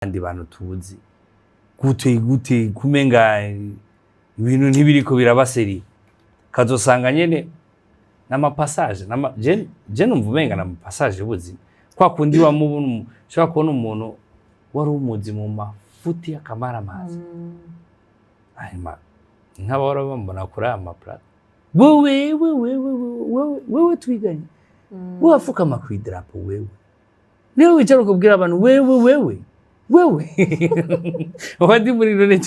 andi bantu tuzi gute kumenga ibintu ntibiriko birabaseri kazosanga nyene nama passage je numva umenga nama passage y'ubuzima kwa kundi wa mubunu shaka kubona umuntu wari umuzi mu mafuti y'akamara amazi ayima nk'abahora bambona kuri amaplate wewe twiganye wafuka makwidrapo wewe niwe wicara kubwira abantu wewe wadi muri none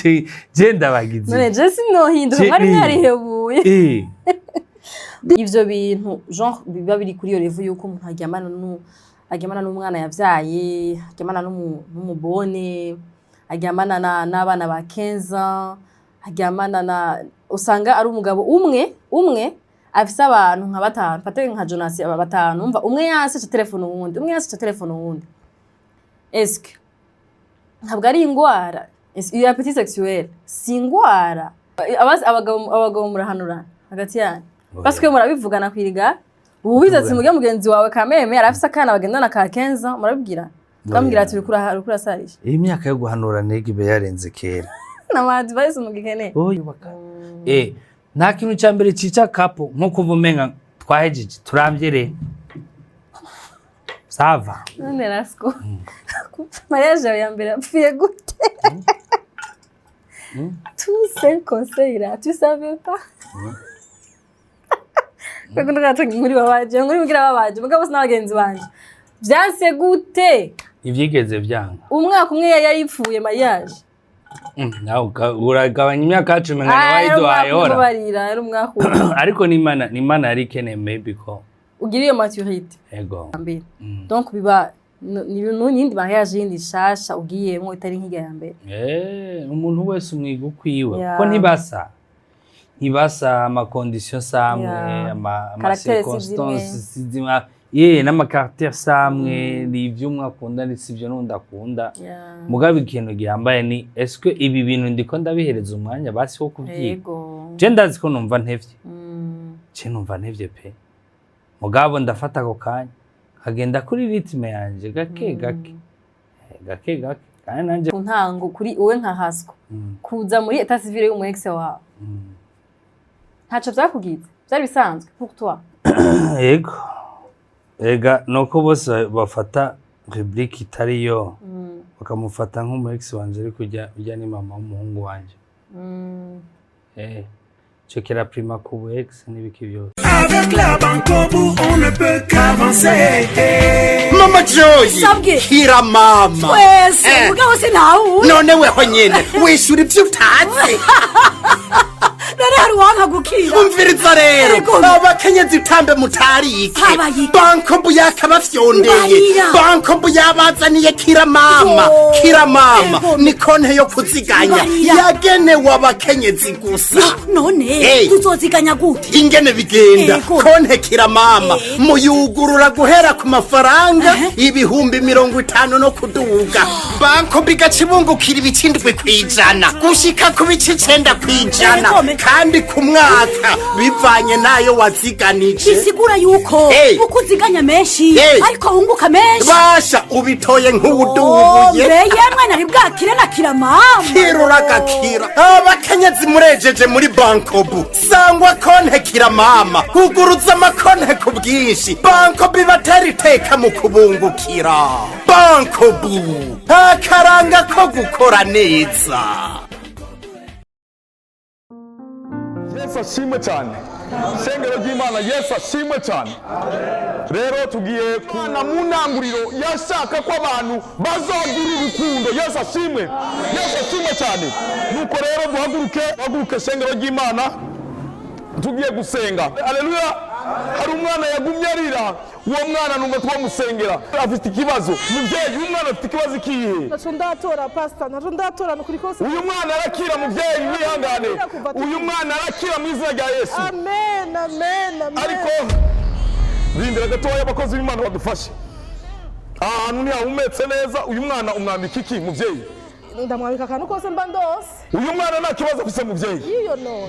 je ndabagize none je sinohinduka bari mwarihebuye ivyo bintu genre biba biri kuri yo level yuko umuntu aryamana n'umwana yavyaye aryamana n'umubone aryamana n'abana ba 15 aryamana na usanga ari umugabo umwe afise abantu nka batanu patege nka Jonas batanu umva umwe yase telefone wundi est-ce que ntabwo ari ingwara iyo appétit sexuel si ingwara abagabo murahanura hagati yanyu parce que murabivugana kwiriga ubizatse mugenzi wawe kameme arafise akana bagendana ka 15 murabibwira bamubwira ati urukura sarisha imyaka yo guhanura nege be yarenze kera namadi bayise mugikene oyubaka nta kintu cya mbere cica kapo nko kuvumenga twahejeje turambyere sava none Rasko mariage ya mbere apfuye gute tout c'est conseil là tu savais pas Kwego ngatangi muri mugira babaje mugabo sinabagenzi banje byanse gute ivyigeze byanga umwaka umwe yaripfuye mariage nawe uragabanya imyaka 10 ngana wayiduhaye hora barira umwaka ariko ni imana yari keneye maybe ko ugira iyo maturité ego donc biba n'indi mariage yindi shasha ugiyemo itari nk'iga ya mbere umuntu wese umwiga ukwiwe ko ntibasa ama conditions samwe ama circonstances zima nama caractère samwe n'ivyo mwakunda n'isivyo n'undakunda mugabe ikintu gihambaye ni est-ce que ibi bintu ndiko ndabihereza umwanya basi wo kuvyiga je ndazi ko numva ntevye pe mugabo ndafata ako kanya kagenda kuri ritme yanje gake kandi nanje ntango kuri uwe nka Rasko kuza muri état civil y'umu ex wawe ntaco vyakugize byari bisanzwe pour toi ega nuko bose bafata rubrique itari yo bakamufata nk'umu ex wanje ari kujya ni mama w'umuhungu wanje Chekera prima kubu ex n'ibiki byose. Avec la bankobu on ne peut qu'avancer. Mama Joy. Hira mama. Wese mugabo sinawu. None weho nyene wishura ivyo utazi. Nare hari wanka gukira. Umviriza rero. Abakenyezi utambe mutarike. Bankobu yakabafyondeye. Bankobu yabazaniye kira mama. Kira mama ni konte yo kuziganya. Yagenewe abakenyezi gusa. None tuzoziganya gute? Ingene bigenda. Konte kira mama muyugurura guhera ku mafaranga ibihumbi 50 no kuduga. Bankobu igacibungukira ibicindwe kwijana. Gushika ku bice 9 kwijana. Kandi ku mwaka bivanye nayo waziganije bisigura yuko ukuziganya menshi ariko wunguka menshi basha ubitoye nk'ubudubuye yemwe nari bwakire na kira mama kiruragakira abakenyezi murejeje muri bankobu sangwa konte kira mama kuguruza amakonte ku bwinshi bankobu ibatera iteka mu kubungukira bankobu akaranga ko gukora neza. Yesu ashimwe cyane sengero ry'Imana Yesu ashimwe cyane rero tugiye kuna mu ntanguriro yashaka ko abantu bazogira urukundo Yesu ashimwe cyane nuko rero duhaguruke sengero ry'Imana tugiye gusenga haleluya hari umwana yagumye arira uwo mwana numva twamusengera afite ikibazo muvyeyi umwana afite ikibazo kihe naco ndatora pastor naco ndatora no kuri kose uyu mwana arakira muvyeyi wihangane uyu mwana arakira mu izina rya Yesu amen ariko rindira gatoya abakozi b'Imana badufashe ahantu ntihumetse neza uyu mwana umwambika iki muvyeyi ndamwabika kantu kose mba ndose uyu mwana nta kibazo afise muvyeyi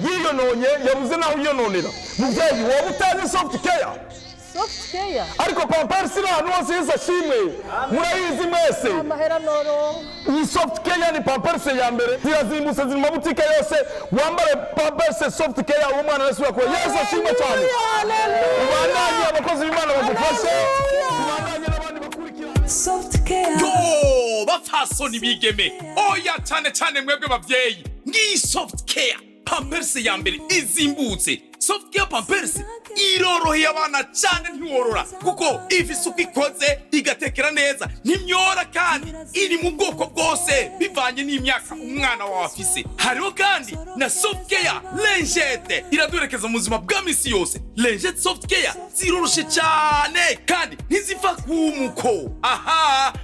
yiyononye yabuze naho yiyononera muvyeyi wowe utazi soft care soft care ariko pampers iri ahantu hose yese ashimwe murayizi mwese amahera noro iyi soft care ni pampers ya mbere zirazimbutse ziri mu mabutike yose wambare pampers soft care umwana wese wakora yese ashimwe cyane ubandanye abakozi b'Imana bagufashe ubandanye n'abandi bakurikira soft care yo bafasoni bigeme oya cyane mwebwe bavyeyi ngi soft care pampers ya mbere izimbutse soft care pampers iroroheye abana cyane ntiworora kuko ifise uko ikoze igatekera neza ntimyora kandi iri mu bwoko bwose bivanye n'imyaka umwana wawe afise hariho kandi na soft care lingette iraduherekeza mu buzima bwa misi yose lingette soft care ziroroshe cyane kandi ntiziva kumuko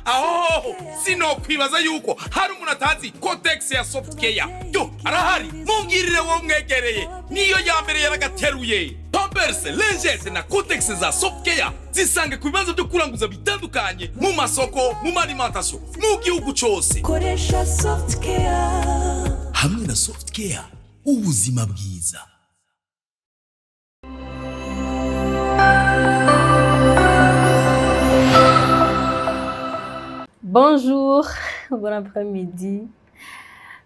aho sinokwibaza yuko hari umuntu atazi contactez ya soft care yo arahari mungirire wo mwegereye niyo ya mbere yaragateruye Pampers, lingette na contactez za soft care zisange ku bibanza byo kuranguza bitandukanye mu masoko mu alimentation mu gihugu cyose koresha soft care hamwe na soft care ubuzima bwiza. Bonjour, bon après-midi.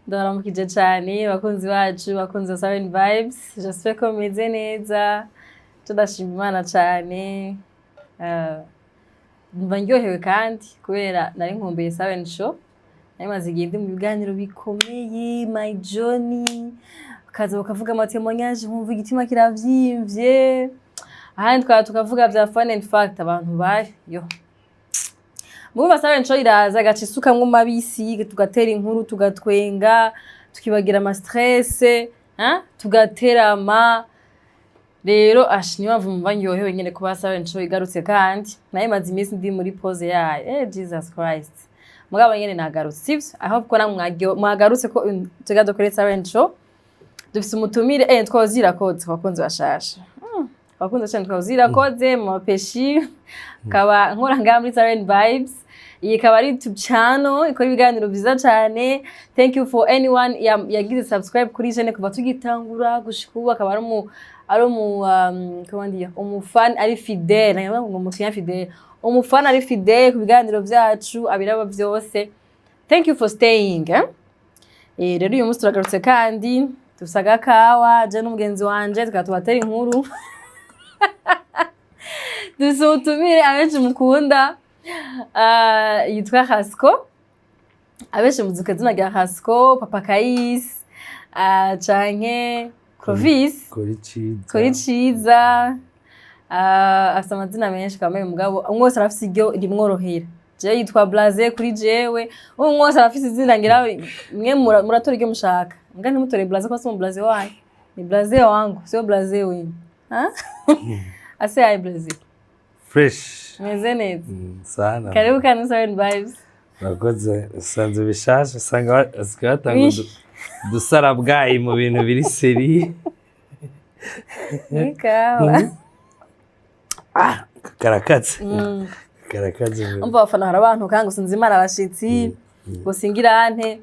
Ndaramukije cyane bakunzi bacu bakunze Siren Vibes. J'espère ko meze neza. Tudashima Imana cyane. Mva ndyohewe kandi kubera nari nkumbeye Siren Show. Namaze igende mu biganiro bikomeye my journey. Kaza bakavuga amatemonyage nkumva igitima kiravyimvye. Ahandi tukavuga bya fun and fact abantu bari yo. Muba Siren Show iraza gacisuka mu mabisi tugatera inkuru tugatwenga tukibagira ama stress tugaterama rero ashini bavumva nyohewe nyene kuba Siren Show igarutse kandi naye maze imisi ndi muri pause yayo Jesus Christ mugabo nyene nagarutse I hope ko mwagarutse ko tugado kuri Siren Show dufise umutumire twazira koze bakunze bashasha bakunze cyane twazira koze mu peshi kaba nkora ngamuri Siren Vibes iyi kaba ari YouTube channel ikora ibiganiro byiza cyane. Thank you for anyone yagize subscribe kuri channel kuva tugitangura gushikuba akaba ari umufan ari fidèle ngo umufan fidèle umufan ari fidèle ku biganiro byacu abiraba byose. Thank you for staying rero uyu munsi turagarutse kandi tusaga kawa je n'umugenzi wanje tukatubatera inkuru dusotumire abenshi mukunda yitwa Rasko abenshi muzuka zina rya Rasko Papa Kais canke Clovis kuri ciza afite amazina menshi kamwe mugabo umwose arafise iryo rimworohera je yitwa Blaze kuri jewe umwose arafise izina ngira mwe muratora iryo mushaka nga ntimutore Blaze ko somo Blaze wayo ni Blaze wangu sio Blaze wewe ase ai Blaze fresh meze neza sana karibu kana Siren Vibes nakoze sanze bishasha sanga asikatanga dusara bwayi mu bintu biri seri nikawa karakatse umva bafana hari abantu kandi usinzimara abashitsi gusingirante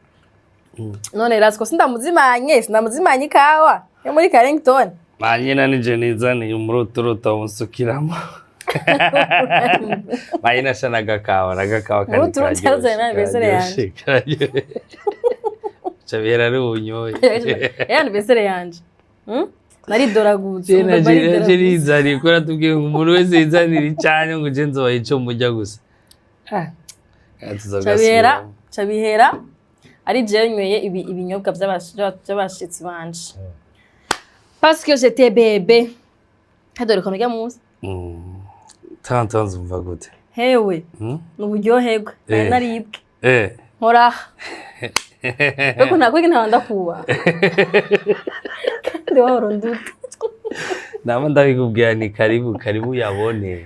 none Rasko sindamuzimanye kawa yo muri Carrington manyina nije nizane umuruturuta umusukiramo Mayina shana gakawa kandi yanje Chabera runyoye besere yanje nari doragutse nari kora tubwiye umuntu wese yizanira icanye ngo je nzoba ico mujya gusa Chabihera ari je nyweye ibinyobwa by'abashitsi banje parce que j'étais bébé kadore kono gamuzi tantanze umva gute hewe nuburyoherwe naribwe nkora Beko nakwege ntanda kuba kandi waronduta nama ndabikubwira ni karibu yabone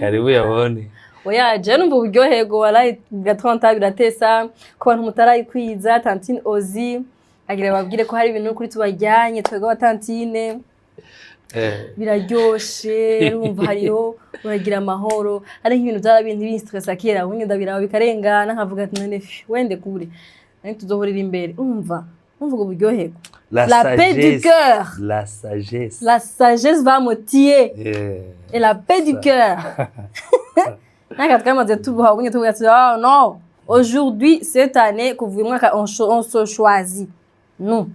karibu yabone oya je numva uburyoherwe warayi gatonta biratesa ko abantu mutarayikwiza tantine ozi agira babwire ko hari ibintu kuri tubajyanye twego wa tantine biraryoshe urumva hariho uragira amahoro ari nk'ibintu byarabindi binstressa kera unye ndabiraho bikarengana nkavuga ati none wende kure nari tuzohorira imbere umva Umvuga uburyoherwa. La paix du cœur. La sagesse. La sagesse va me tuer. Et la paix du cœur. Oh non, aujourd'hui, cette année, on se choisit. Nous.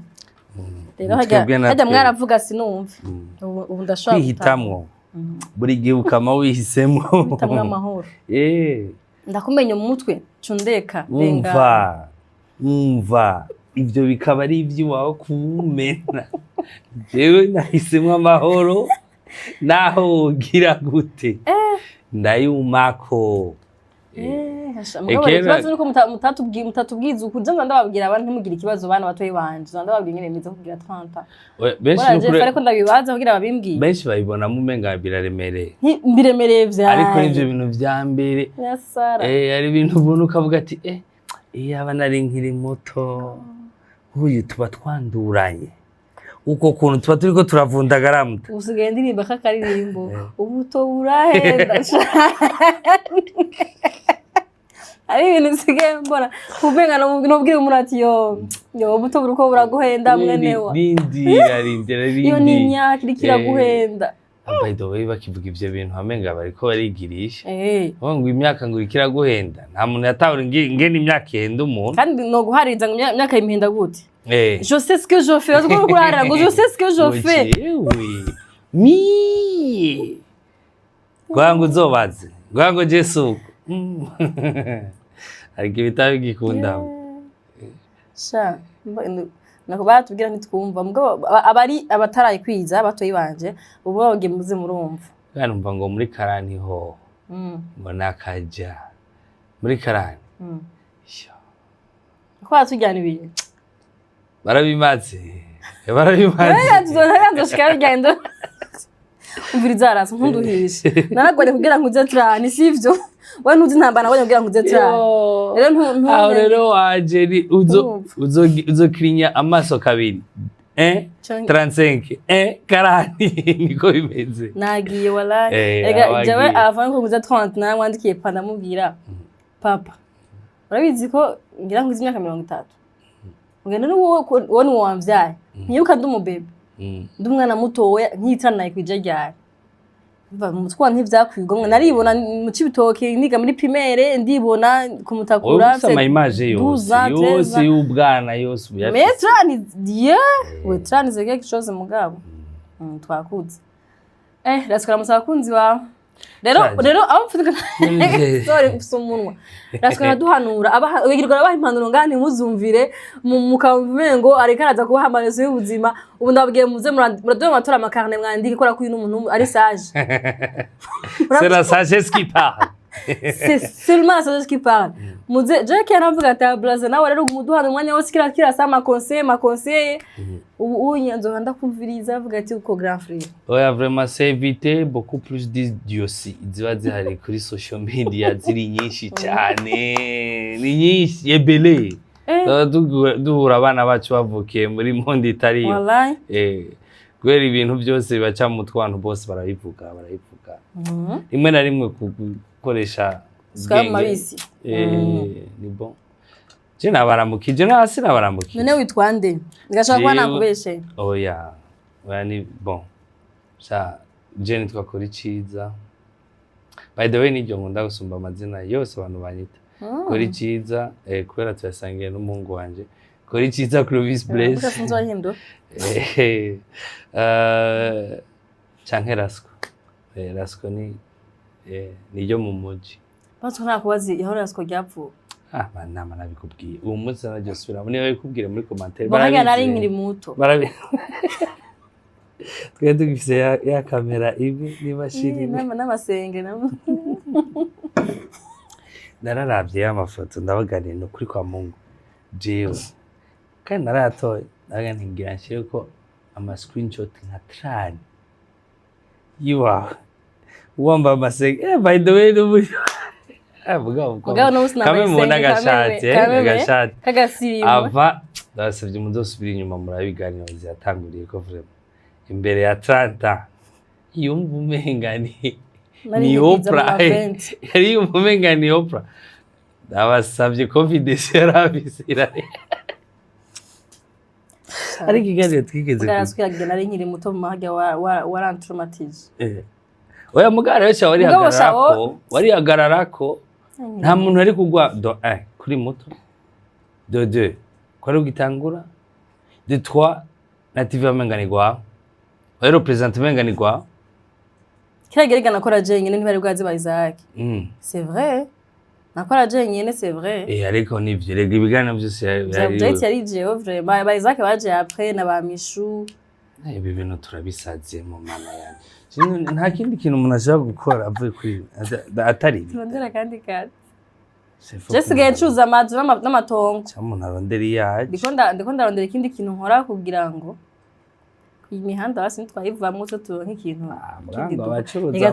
Mwaravuga sinumve. Ubu ndashaka kwihitamwo. Buri gihe ukama wihisemo. Hitamwo amahoro. Ndakumenya mu mutwe cundeka renga. Umva. Ibyo bikaba ari iby'iwawe kumena. Jewe nahisemo amahoro naho ugira gute. Ndayumako. Ikibazo nuko mutatubwiza ukuja ndababwira abantu ntimugire ikibazo bana batoyi banje ndababwira nyene mize kugira 30. Benshi nukuri ariko ndabibaza kugira babimbwiye. Benshi bayibona mu menga biraremereye. Biremereye vya. Ariko nivyo bintu vya mbere. Ari ibintu ubona ukavuga ati iyaba nari nkiri muto. Uyu tuba twanduranye. Uko kuntu tuba turiko turavundagara muto. Usigaye ndirimba kakaririmbo. Ubuto burahenda. Ari ibintu sigaye mbona. Kubenga no bwira umuntu ati yo ubuto buruko buraguhenda mwenewa. Rindira. Iyo ni imyaka irikira guhenda. By the way bakivuga ivyo bintu hamenga bariko barigirisha. Ngo imyaka ngo irikira guhenda. Nta muntu yatawura ingene imyaka ihenda umuntu. Kandi no guhariza ngo imyaka impenda gute? Je sais ce que je fais. Je sais ce que je fais. Oui. Mi. Gwangu uzobaze. Gwangu Jesu. Ariko ibitabi gikunda. Sha. Nakubatubwira ntitwumva mugabo abari abataraye kwiza batoyi banje ubu bagiye muze murumva. Numva ngo muri karani ho. Ngo nakaja. Muri karani. Kwa tujyana ibintu. Barabimaze. Ndoshika bigenda. Umviriza arasa nkunduhishe. Naragware kugira ngo uze trani sivyo. We ntuzi ntambana ngo kugira ngo uze trani. Rero waje uzokirinya amaso kabiri. 35. Karani niko bimeze. Nagiye wallahi. Ega jawe avant ko uze 30 na wandikiye pana mubwira. Papa. Urabizi ko ngira ngo imyaka 30. Ngene wowe ni wamvyaye. Nyibuka ndumubebe. Ndumwana mutoya nkitanaye kwija ryari. Mva mutwa ntivyakwigomwe naribona mu cibitoke niga muri primaire ndibona kumutakura. Usa image yose y'ubwana yose uyafite. Metrani Dieu, we trani c'est quelque chose mugabo. Twakuze. Rasko musakunzi wawe. Rero aho mfite sorry kusumunwa. Rasko naduhanura abagirwa abaha impanuro ngani muzumvire mukamvumengo arikaraza kubaha amarezo y'ubuzima ubu ndabwiye muze muradoye matora amakarne mwandike kora kuyu n'umuntu ari sage. C'est la sagesse qui parle. C'est seulement la sagesse qui parle. Muze je keravuga ati blaze nawe rero umuduhana umwanya wose kira sama conseil ubu nyanzo ndakumviriza avuga ati uko grand frère. Oya vraiment c'est éviter beaucoup plus d'idiotie. Ziba zihari kuri social media ziri nyinshi cyane. Ni nyinshi yebele. Duhura abana bacu bavukiye muri monde itari. Wallahi. Gwera ibintu byose baca mu twantu bose barabivuga. Rimwe na rimwe gukoresha mabisi. Ni bon. Je nabaramukije nasi nabaramukije. None witwa nde? Ngashaka kuba nakubeshe. Oya. Bani bon. Sa je nitwa kuri ciza. By the way nijyo nkunda gusumba amazina yose abantu banyita. Kuri ciza kubera twasangiye n'umuhungu wanje. Kuri ciza Clovis Blaise. Ukafunzwa hindo. Canke Rasko. Rasko niyo mu muji. Batso nakubazi yahora Rasko ryapfu. Nama nabikubwiye. Uwo munsi narajyosubira. Niba bikubwire muri commentaire. Barabizi. Nari nkiri muto. Barabizi. Twe dugifise ya kamera ibi n'imashini. N'amasenge nabo. Nararavye amafoto ndabaganiye no kuri kwa Mungu. Jewe. Kandi naratoye. Nagani ngira nshire ko ama screenshot nka 30. Yiwa. Uwamba amasenge. By the way n'ubu. Abagabo. Kame mubona agashati. Kagasirimu. Ava ndasavye mudosubira inyuma murabiganira ziyatanguriye ko vraiment. Imbere ya 30 yumva umenga ni Oprah. Yari yumva umenga ni Oprah. Ndabasavye confidence yarabisira. ari kiganiro twigeze Rasko yagena ari nkiri muto mu mahajya warantraumatize oya mugara wese wari agararako nta muntu ari kugwa kuri muto de 2 kwari ugitangura de 3 na TV amenganirwa rero présentée amenganirwa kiragerega nakora jenyine ntibari bwazi ba Isaac c'est vrai nakora jenyine c'est vrai ariko nivyo rega ibiganiro byose yari jewe vraiment ba Isaac baje après na ba Mishu ibi bintu turabisaziye mu mana yanjye nta kindi kintu umuntu ashaka gukora avuye kuri atari turondera kandi Just ncuza amazu n'amatongo umuntu arondera iyaje ndiko ndarondera ikindi kintu nkora kugira ngo imihanda basi ntitwayivamo cyo turonka ikintu kindi abacuruza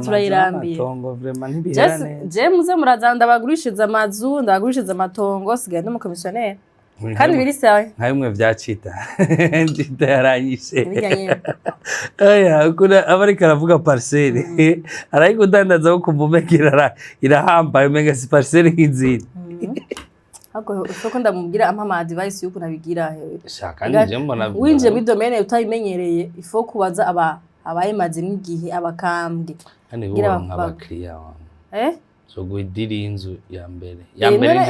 amatongo vraiment ntibirane je muze murazanda bagurishiriza amazu ndagurishiriza amatongo sigaye no komisionnaire kandi biri sawa nkayumwe vyacita ndita yaranyishe kuna abari karavuga parcelle ariko dandaza ko kumumekera irahamba umenga si parcelle nk'izindi Hako uko ndamubwira ampa advice yuko nabigira shaka nje mbona winje muri domaine utayimenyereye ifo kubaza abayemaze n'igihe abakambwe ngira nk'abakiriya so guidiri inzu ya mbere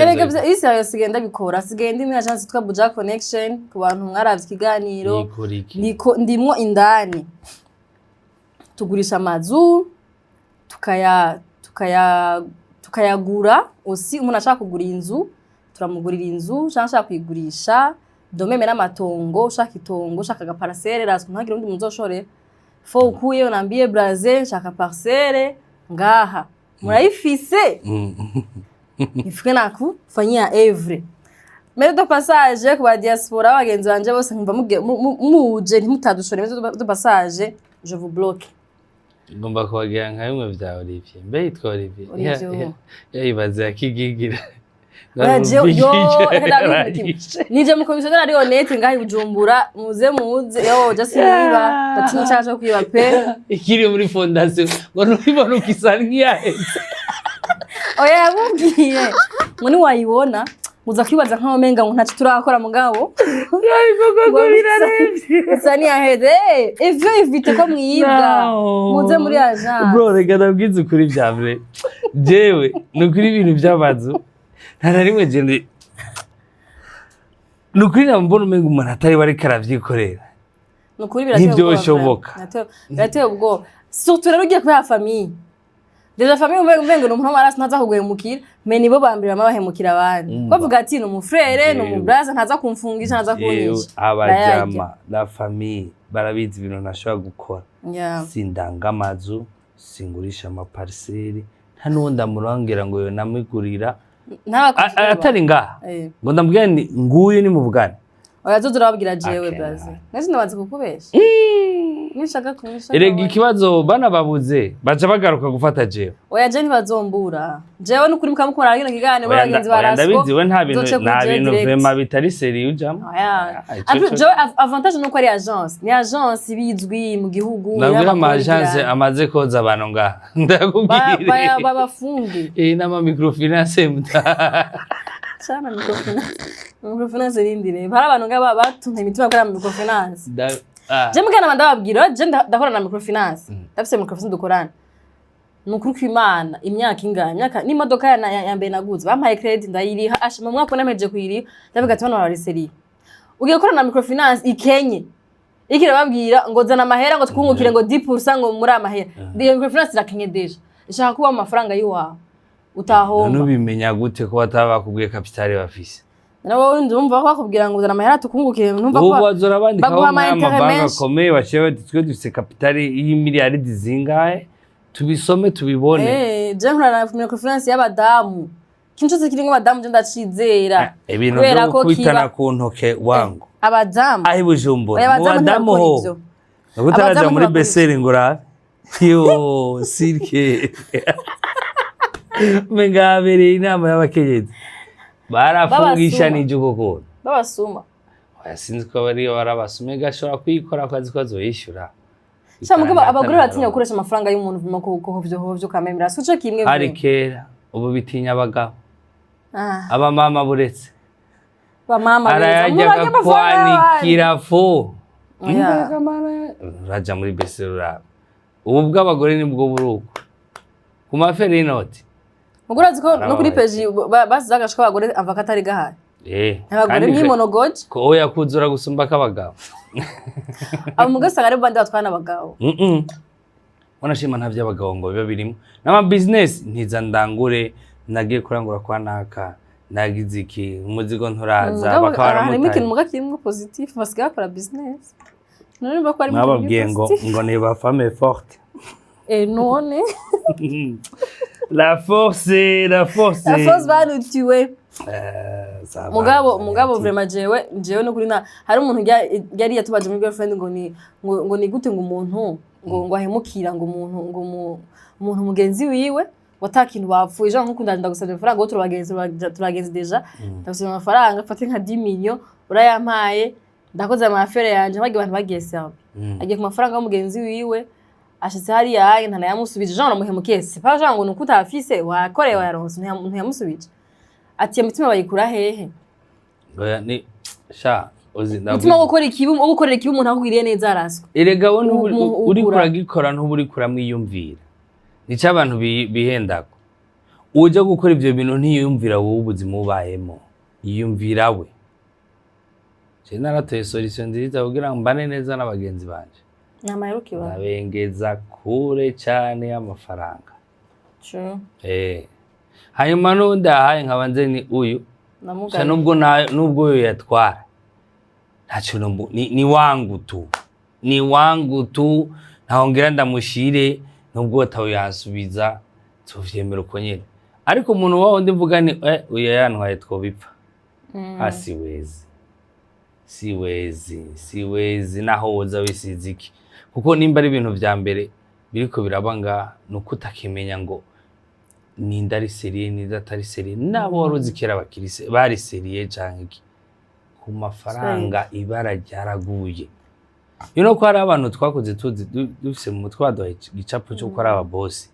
erega isi yayo sigenda bikora sigenda imwe agence twa Buja Connection ku bantu mwaravye ikiganiro ndimwo indani tugurisha amazu tukayagura osi umuntu ashaka kugura inzu turamugurira inzu cyangwa kuyigurisha domeme n'amatongo ushaka itongo ushaka agaparcelle Rasko ntagira undi muzoshore fo ukuye unambie Brazil shaka parcelle ngaha murayifise ifike nakufanyia every mais de passage ku ba diaspora abagenzi banje bose nkumva muje ntimutadushore mais de passage je vous bloque ngomba kubagira nka bimwe vya Olivier mbe yitwa Olivier yayibaza akigigira nije mu komisiyoneri ari honete ngahi Bujumbura muze yo just niba batinyi cyaje kwiba pe ikiri muri fondation ngo nubibona ukisaniya oya yabubwiye ngo ni wayibona muza kwibaza nkaho menga ngo ntacyo turakora mugabo yabikoko birarebye saniya hede ivyo ivite ko mwibwa muze muri agence bro rega ndabwize ukuri bya vrai jewe nukuri ibintu by'amazu rimwe gende nukuri nambona umenga umuntu atari bari karavyikorera nukuri birateye birateye ubwo surtout rero ugiye kuba famille deja famille umenga umuntu amarasi ntaza kugwemukira me nibo bambira mabahemukira abandi bavuga ati no mufrere no mubraza ntaza kumfungisha ntaza kunisha abajama la famille barabizi ibintu nashobora gukora sindanga amazu singurisha amaparcelle nta nundi amurangira ngo yo namigurira atari ngaha ngo ndambwira ni nguyu ni muvugana oya turababwira jewe Brazil nese ndabanze kukubesha nishaka kunisha erega ikibazo bana babuze baca bagaruka gufata jewe oya je ntibazombura jewe n'ukuri mukamukora ariko kiganiro bagenzi ba Rasko ndabizi we nta bintu vraiment bitari seri ujamo jewe avantage nuko ari agence ni agence bizwi mu gihugu nabwira ama agence amaze koza abantu ngaha ndakubwira babafunge n'ama microfinance Chama microfinance rindire para abantu ngaba batunze imitima kora mu microfinance je mugana ndababwira je ndakora na microfinance ndafise microfinance dukorana nukuri kw'Imana imyaka inganya n'imodoka ya mbere naguze bampaye credit ndayiriha ashima mu mwaka nameje kuyiri ndavuga ati bano bariseri ugiye gukora na microfinance ikenye ikire babwira ngo zana amahera ngo twungukire ngo 10% ngo muri amahera iyo microfinance irakenye deja ishaka kuba amafaranga yiwawe utahomba nubimenya gute ko batabakubwiye kapitali bafise nawo ndumva bakubwira ngo uzana amahera tukungukire numva ko bazora abandi kawo n'amabanki akomeye baciye twe dufise kapitali y'imiliyaridi zingahe tubisome tubibone je nkora na microfinance y'abadamu kinchose kiringo abadamu je ndacizera ibintu byo kubitana ku ntoke wangu abadamu ahi Bujumbura mu badamu ho ubutaraja muri beseri ngora yo sirke Mbega inama y'abakenyezi barafungisha n'ijyo koko babasuma sinzi ko bari barabasume gashora kwikora akazi ko zoyishura cyangwa abagore batinya gukoresha amafaranga y'umuntu vuma ko hovyo kamemera suco kimwe ari kera ubu bitinya abagabo aba mama buretse arayajya akakwanikira fo uraja muri beserura ubu bw'abagore nibwo buruko ku maferi y'inoti mugura ziko no kuri page basizaga shaka abagore ava katari gahari abagore mwimonogoje ko oya kuzura gusumba k'abagabo abo mugasanga ari bandi batwana abagabo wanashima nta by'abagabo ngo biba birimo n'ama business ntiza ndangure nagiye kurangura kwa naka nagize iki umuzigo nturaza bakabara harimo ikintu mugakirimo positif basigaye bakora business none bako ari mwababwiye ngo ni ba femme forte none la force banutiwe mugabo vraiment jewe no kuri na hari umuntu yari yatubaje muri girlfriend ngo ni gute ngo umuntu ngo ahemukira ngo umuntu mugenzi wiwe watakintu bapfuye je nko kundanda gusaba amafaranga ngo turabagenzi deja ndagusaba amafaranga fate nka 10 million urayampaye ndakoze amafere yanje bagi abantu bagiye serve agiye ku mafaranga y'umugenzi wiwe ashitse hari yaye ntana yamusubije jean namuhemukiye c'est pas jean ngo nukuta afise wakoreye wayaronse ntiyamusubije ati imitima bayikura hehe oya ni sha ozinda umutima gukora ikibi umuntu akugiriye neza Rasko erega wo uri kuragikora ntuburi kuramwiyumvira nico abantu bihendako uje gukora ivyo bintu ntiyumvira wowe ubuzima ubayemo yiyumvira we je naratoye solution nziza kugira ngo mbane neza n'abagenzi banje namaheruki ba nabengeza kure cyane y'amafaranga sure hanyuma n'undi ahaye nkabanze ni uyu namugaye nubwo uyu yatwara ntacyo ni wangu tu ntahongera ndamushire nubwo atawe yasubiza tuvyemera uko nyene ariko umuntu waho ndi mvuga ni uyu yantwaye twobipfa siwezi naho woza wisize iki kuko nimba ari ibintu vya mbere biriko birabanga nuko utakimenya ngo ninda ari serie ninda atari serie nabo waruzi kera bakirise bari serie canke iki ku mafaranga ibara ryaraguye ko hari abantu twakoze tuzi dufise mu mutwe waduhaye igicapo cyo gukora aba boss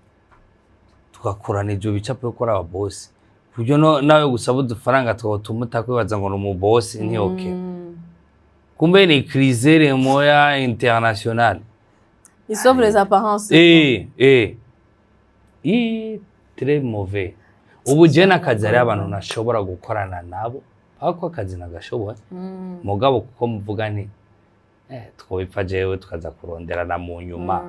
tugakurana ivyo bicapo yo gukora aba boss kubyo nawe gusaba udufaranga twotuma utakwibaza ngo ni umu boss ni okay kumbe ni crisere moya international ils sauvent les apparences très mauvais ubu je nakazi ari abantu nashobora gukorana nabo ako akazi nagashoboye mugabo kuko muvuga nti twobipfa jewe tukaza kuronderana mu nyuma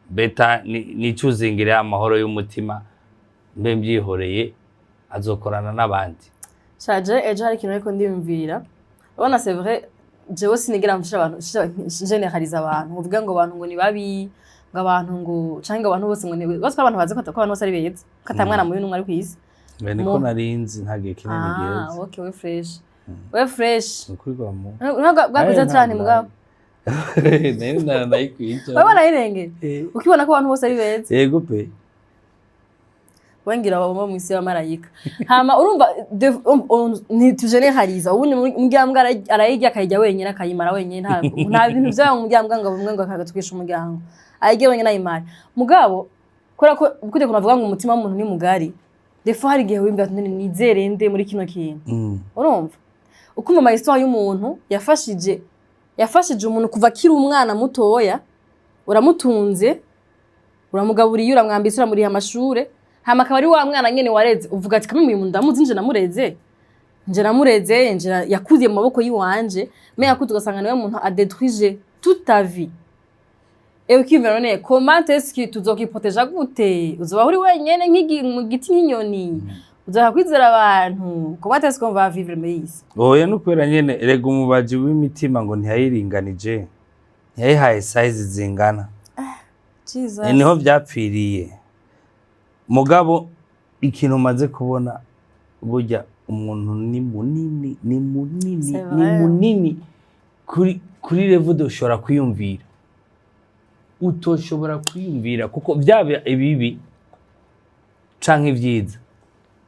beta ni choosingire amahoro y'umutima mbe mbyihoreye azokorana n'abandi shaje ejo hari ikintu ariko ndimvira ubona c'est vrai jewe sinigira mfisha abantu generalize abantu uvuga ngo abantu ngo ni babi ngo abantu ngo canke abantu bose ngo ni bose abantu bazi ko abantu bose ari beza katamwana mu bintu ari kwisi niko narinzi ntagiye kinini giheze okay we fresh ukuri kwa mu bwakuza cyane mugabo nenda nayikwica wabona irenge ukibona ko abantu bose ari beza yego pe wengira baba mu isi y'amarayika hama urumva ni tugeneraliza ubundi umuryango arayijya akayijya wenyine akayimara wenyine nta bintu byawe mu muryango ngo bumwe ngo akagatwisha umuryango ayijya wenyine ayimara mugabo kora ko kude kunavuga ngo umutima w'umuntu ni mugari defo hari gihe wimba nizere nde muri kino kintu urumva ukumva ama histoire y'umuntu yafashije umuntu kuva kiri umwana mutoya uramutunze uramugaburiye uramwambitse uramuriha amashure hama akaba ari wa mwana nyene wareze uvuga ati kamwe uyu muntu ndamuzi nje namureze yakuziye mu maboko yiwanje mais akuze ugasanga niwe muntu a détruire toute ta vie et ukimva none comment est-ce que tuzokiproteja gute uzoba uri wenyene mu giti nk'inyoni uzoha kwizera abantu comment est-ce qu'on va vivre mais oya nukwera nyene erega umubaji w'imitima ngo ntiyayiringanije ntiyayihaye size zingana Jesus niho vyapfiriye mugabo ikintu maze kubona burya umuntu ni munini kuri level doshobora kwiyumvira utoshobora kwiyumvira kuko byaba ibibi canke ivyiza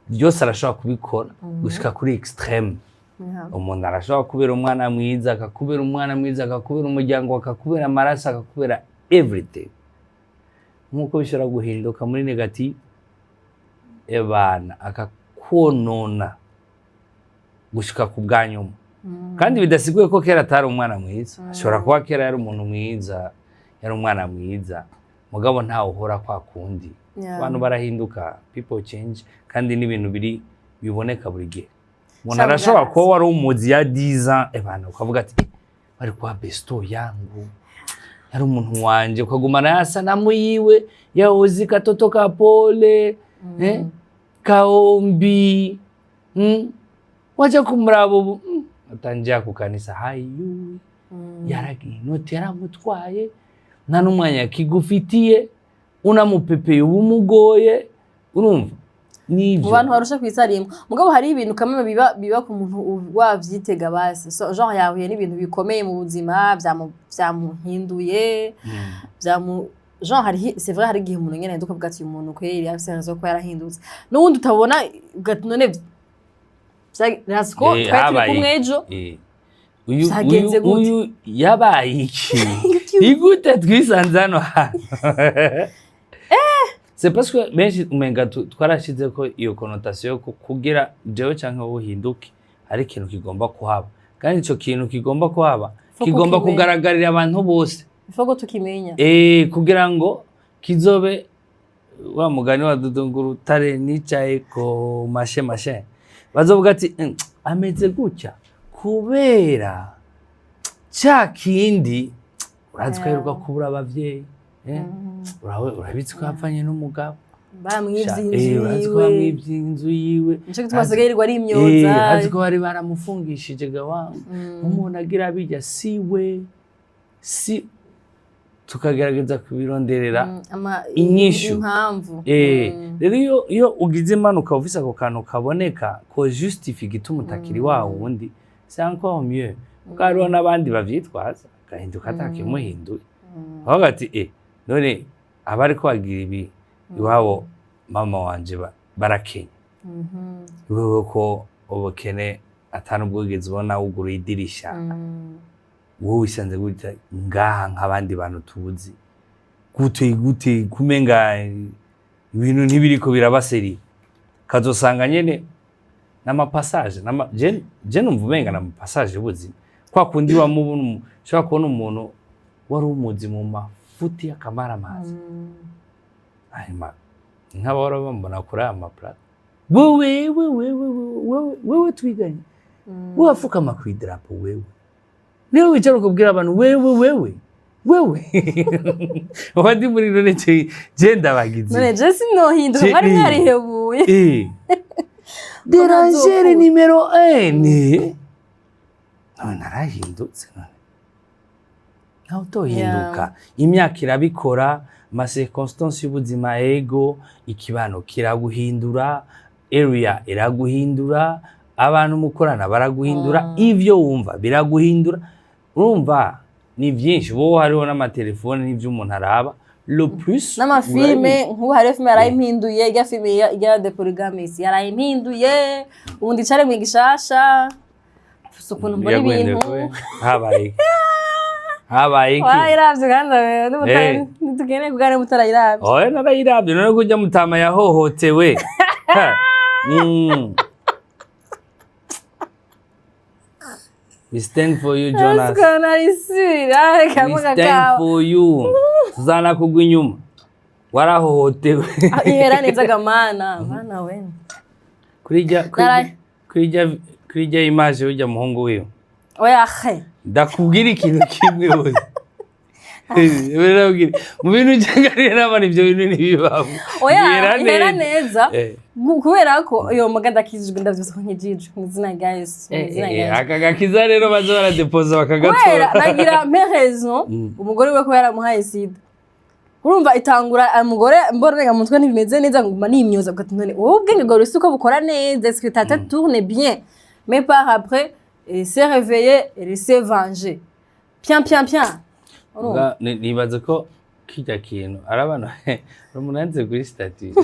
byose arashobora kubikora gushika kuri extreme umuntu arashobora kubera umwana mwiza akakubera umuryango akakubera amaraso akakubera everything nkuko bishobora guhinduka muri negative ebana akakonona gushika ku bwanyuma kandi bidasiguye ko kera atari umwana mwiza ashobora kuba kera yari umuntu mwiza yari umwana mwiza mugabo ntawe uhora kwa kundi abantu barahinduka people change kandi n'ibintu biri biboneka buri gihe umuntu arashobora kuba wari umuzi ya 10 ans ebana ukavuga ati bari kwa besto yangu yari umuntu wanje ukagumana yasa na muyiwe yahozi katoto ka pole kaombi waje kumurabo atangiye ku kanisa hayu yaraginoti yaramutwaye nta n'umwanya kigufitiye unamupepeye ubumugoye urumva nivyo abantu barusha kwisarimwa mugabo hari ibintu kamwe biba ku muntu wavyitega base so genre yahuye n'ibintu bikomeye mu buzima byamuhinduye genre hari c'est vrai hari gihe umuntu nyene nduka bwa ati umuntu kweri yasenzo ko yarahindutse n'ubundi utabona ugati none Rasko twari kumwejo uyu yabaye iki igute twisanzano hano c'est parce que benshi umenga twarashize ko iyo connotation ko kugira jewe canke uhinduke ari ikintu kigomba kuhaba kandi ico kintu kigomba kuhaba kigomba kugaragarira abantu bose ifogo tukimenya kugira ngo kizobe wa mugani wa dudunguru tare nicaye ko mashe bazovuga ati ameze gutya kubera cya kindi urazi ko heruka kubura abavyeyi urabitse ko yapfanye n'umugabo bamwivye inzu yiwe nico twasigayirirwa ari imyoza urazi ko bari baramufungishije gawangu umuntu agira bijya siwe tukagerageza kubironderera inyishu impamvu rero iyo ugize impanuka ufise ako kantu kaboneka ko justifie gituma utakiri wa wundi c'est encore mieux ukariho n'abandi bavyitwaza gahinduka atakimuhinduye aho gati none abari ko bagira ibi iwabo mama wanje barakenya wewe ko ubukene atanubwogeze ubona ugura idirisha wowe isanze gute ngaha nk'abandi bantu tubuzi gute kumenga ibintu ntibiriko birabaseri kazosanga nyene n'amapassage je numva umenga n'amapassage y'ubuzima kwa kundi wa mubunu shaka kubona umuntu wari umuzi mu mafuti y'akamara amazi ayima nk'abahora bambona kuri aya maplate wewe twiganye wafukama ku idarapo wewe niwe wicara ukubwira abantu wewe wandi muri none je ndabagize none je sinohinduka mwari mwarihebuye dérangere numéro 1 narahindutse naho tohinduka imyaka irabikora ma circonstance y'ubuzima ego ikibano kiraguhindura area iraguhindura abantu mukorana baraguhindura ivyo wumva biraguhindura urumva ni byinshi bo hariho n'amatelefone n'ivyo umuntu araba le plus n'amafilme nk'ubu hari filme yarayimpinduye ijya filme ya de polygamie yarayimpinduye ubundi cyare mu gishasha ukuntu mbona ibintu habaye iki wayiravye kandi ntitugene kugane mutarayiravye narayiravye none kujya mutama yahohotewe We stand for you, Jonas. We stand for you. Tuzana kugwa inyuma. Warahohotewe. Ihera neza gamana. Mana we. Kurija image ujya muhungu wiwe. Oya he. Ndakubwira ikintu kimwe wose. Mu bintu cyangari n'abana ibyo bintu nibibaho. Oya ihera neza. Kubera ko iyo maganda kizijwe ndavyose ko nkijije mu zina rya Yesu. Akagakiza rero bazo baradepoza bakagatora. Kubera nagira raison umugore we ko yaramuhaye sida. Urumva itangura umugore mbonega mutwe ntibimeze neza nguma nimyoza bwa none ubwenge bwo rusuko bukora neza est-ce que tata tourne bien mais par après il s'est réveillé et il s'est vengé. Pian nibaza ko kijya kintu arabana rumunanze kuri statut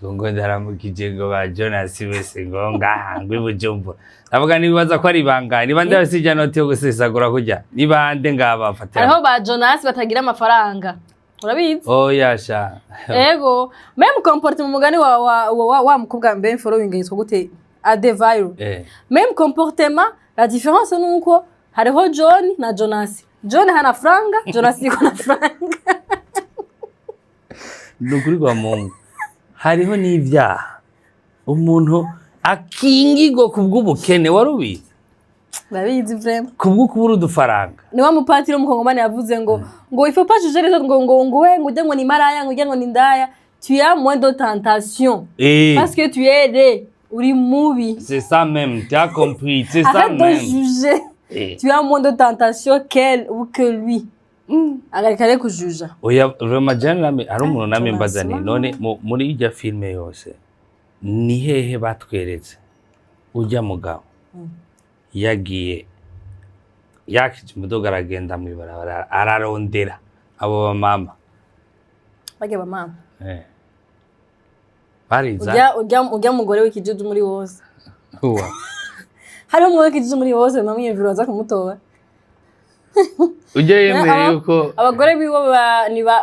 ngo ndaramukije ngo ba Jonas wese ngo ngahangwe bujumbo avuga nibaza ko ari banga niba ndabasijya note yo gusesagura kujya nibande ngabafatira aho ba Jonas batagira amafaranga urabizi yasha ego même comportement mugani wa mukobwa mbe following yitwa gute à des viral. Même comportement, la différence nuko hariho John na Jonas. John hana franga, Jonas iko na franga. Nukuri kwa Mungu. Hariho n'ivyaha. Umuntu akingirwa kubw'ubukene warubizi. Babizi vraiment. Kubwo kubura udufaranga. Ni wa mupatiri w'umukongomani yavuze ngo il faut pas juger les autres ngo ujye ngo ni maraya ngo ujye ngo ni ndaya. Tu as moins de tentation. Parce que tu es aidé. Uri mubi. C'est ça même, tu as compris, c'est ça même. Arrête de juger. Tu as moins de tentation qu'elle ou que lui. Agarikare kujuja. Oya vraiment nami ari umuntu nami mbazani none muri ijya filme yose ni hehe batweretse ujya mugabo yagiye yakije umudoga aragenda mu ibarabara ararondera abo bamama bage bamama bariza ujya mugore w'ikijuju muri wose uwa hari umwe w'ikijuju muri wose namwiyumvira aza kumutora ujya yemeye yuko abagore bibo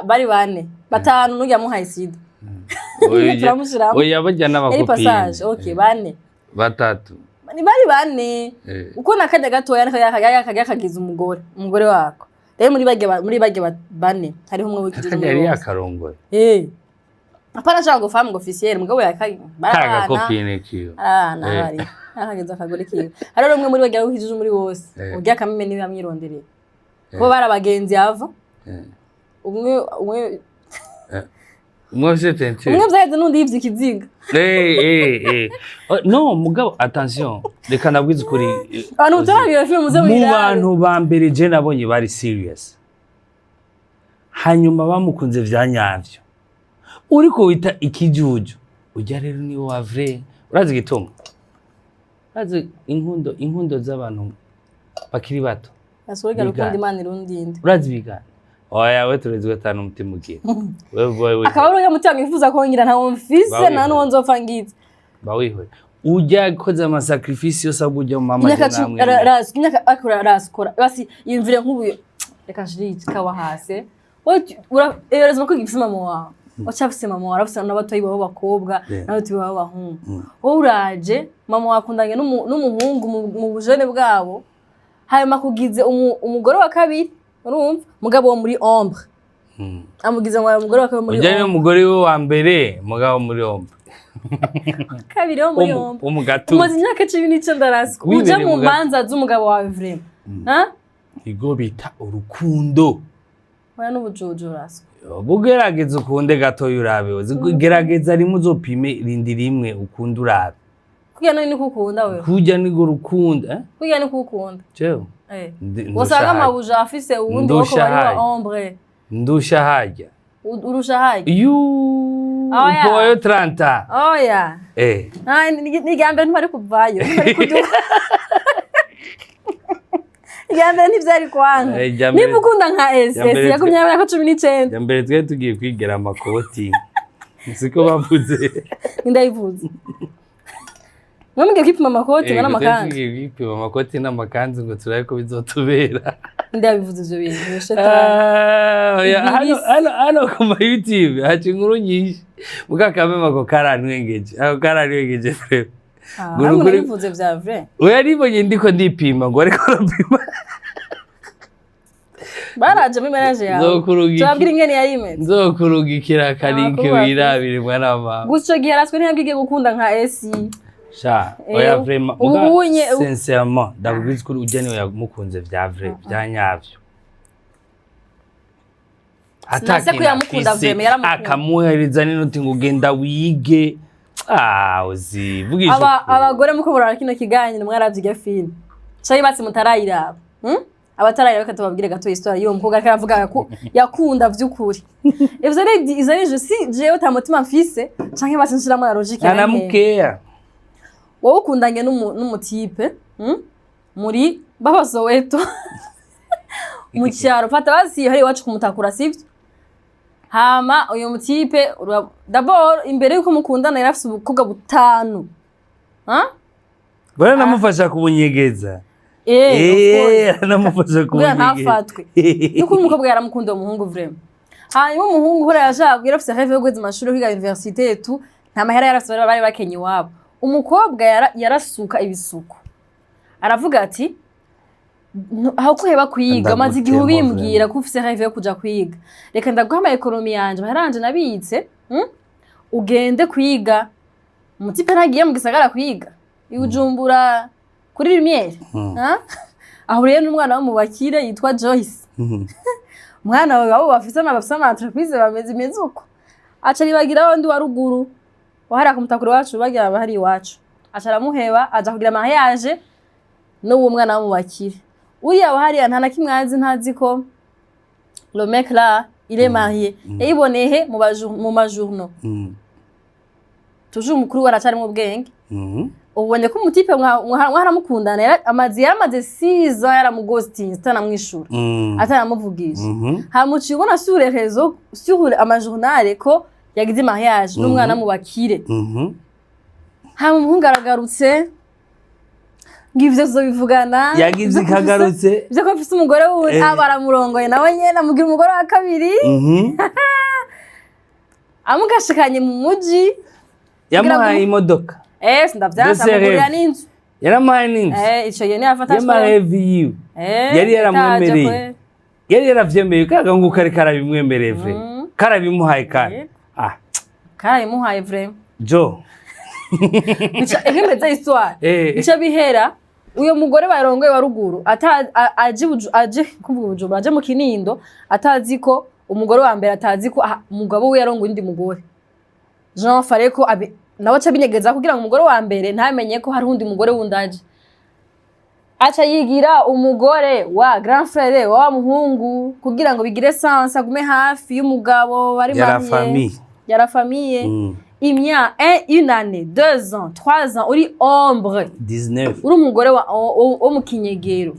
bari bane batanu n'ujya muhaye sida oya bajya n'abakopine okay bane batatu ni bari bane uko nakajya gatoya nakajya kagiza umugore wako rero muri bage bane hariho umwe w'ikijuju muri yari yakarongoye apana cyangwa femme officielle mugabo yakaga barana kopine kiyo bari nakageza akagore kiyo hariho umwe muri bage w'ikijuju muri wose ujya kameme niba yamwirondereye ko barabagenzi ava umwe c'est umwe byaje nundi yivye ikiziga no mugabo attention reka nabwize kuri abantu utarabira film muze muri mu bantu ba mbere je nabonye bari serious hanyuma bamukunze vyanyavyo uriko wita ikijuju ujya rero ni wa vrai urazi gituma urazi inkundo z'abantu bakiri bato asohoga rukundi Imana irundinde urazi bigana oya we turezi gatanu umutima ugiye wewe akabaro ya mutima yifuza kongera ntawo mfise nta nuwo nzofangitse bawihwe ujya koza ama sacrifice yose abujya mu mama namwe Rasko akora Rasko basi yimvire nk'ubuye reka njiriki kawa hase urereza ko gifise mama wawe wacafise mama wawe arafise n'abatoyi babo bakobwa n'abatoyi babo bahungu wowe uraje mama wakundanye n'umuhungu mu bujene bwabo hanyuma kugize umugore wa kabiri urumva mugabo wo muri ombre amugize ngo umugore wa kabiri muri ombre ujya umugore we wa mbere mugabo muri ombre kabiri wo muri ombre umugatu umaze imyaka 19 Rasko ujya mu manza z'umugabo wawe vraiment igo bita urukundo oya n'ubujojo Rasko bugerageza ukunde gato yurabe ugerageza rimwe uzopime rindi rimwe ukunda urabe kugira nani kukunda wewe kujya nigo rukunda kugira ni kukunda cyo wasanga amabuja afise uwundi wako bari wa ombre ndusha hajya urusha hajya upoyo 30 oya ni gambe ntari kuvayo ntari kuduka gambe ntivyari kwanga niba ukunda nka SS yakumye yako 19 mbere twe tugiye kwigera amakoti siko bavuze ndayivuze Mwamige kwipima amakoti n'amakanzu. Kwipima amakoti n'amakanzu ngo turaye ko bizotubera. Ndabivuze ibyo bintu shetani. Hano ku YouTube haci inkuru nyinshi. Mukakamema ko karanwengeje. Ako karanwengeje frere. Ngo bivuze vya vrai. Oya nibonye ndiko ndipima ngo ariko rapima. Baraje mu manager yawe. Turabwira ingene yarimeze. Nzokurugikira karinke wirabire mwana mama. Gucyo gihe Rasko ntiyabwige gukunda nka AC. Sha, oya vraiment, muga sincèrement, ndabwiza kuri ujya niwe yamukunze vya vrai, vya nyavyo. Atake yamukunda vraiment yaramukunda. Akamuhereza n'inoti ngo genda wige. Uzi, vugisha. Abagore muko burara kino kiganiro mwaravyiga film. Cyayi batsi mutarayiraba. Abatarayiraba katubabwire gato histoire yo mukobwa karavuga yakunda vy'ukuri. Ivyo je si jewe tamutima mfise, canke batsi nshira mu logique. Anamukeya. Wowe ukundanye n'umutipe muri babasoweto mu cyaro fata basi hari wacu kumutakura sivyo hama uyo mutipe d'abord imbere yuko mukundana yarafise ubukobwa butanu Bora namufasha kubunyegeza namufasha kubunyegeza ntafatwe nuko umukobwa yaramukunda umuhungu vraiment hanyuma umuhungu hora yashaka yarafise rêve yo gweza amashuri kwiga université tout nta mahera yarafise bari bakenye wabo umukobwa yarasuka ibisuko aravuga ati aho kuheba kwiga maze igihe ubimbwira ko ufise rêve yo kuja kwiga reka ndaguha ama ekonomi yanje baranje nabitse ugende kwiga umutipe ntagiye mu gisagara kwiga ibujumbura kuri Lumiere aho rero n'umwana wo mu bakire yitwa Joyce umwana wabo bafise ama entreprise bameze imezuko aca ribagira wundi wa ruguru wahara kumutakuru wacu bagira bahari iwacu aca aramuheba aja kugira mariage n'uwo mwana wo mu bakire uriya wahari nta nakimwazi ntazi ko le mec là il est marié et ibonehe mu majournaux toujours mukuru waracari mu bwenge ubonye ko umutipe mwaramukundana amazi yaramaze 6 ans yaramughosting atanamwishura atanamuvugisha hamuciye ubona sur les réseaux sur amajournal ko yagize mariage n'umwana mu bakire hamuhungu aragarutse ngivyo zobivugana yagize kagarutse byo ko afise umugore wundi abaramurongoye nawe nyene amugira umugore wa kabiri amugashikanye mu muji yamuhaye imodoka sindavyansa amugurira n'inzu yaramuhaye n'inzu ico yene yafata yamarevi yari yaramwemereye yari yaravyemeye kaga ngo kare karabimwemereye vre karabimuhaye kandi karabimuhaye vre jo ihemeze histoire ico bihera uyo mugore barongoye wa ruguru aje kuvuga ubujumbura aje mu Kinindo atazi ko umugore wa mbere atazi ko umugabo we yarongoye undi mugore Jean Fareko nawe aca binyegeza kugira ngo umugore wa mbere ntamenye ko hari undi mugore wundaje aca yigira umugore wa grand frère wa muhungu kugira ngo bigire sens agume hafi y'umugabo bari marié yara famille une année 2 ans 3 ans uri ombre 19 uri umugore wo mu Kinyegero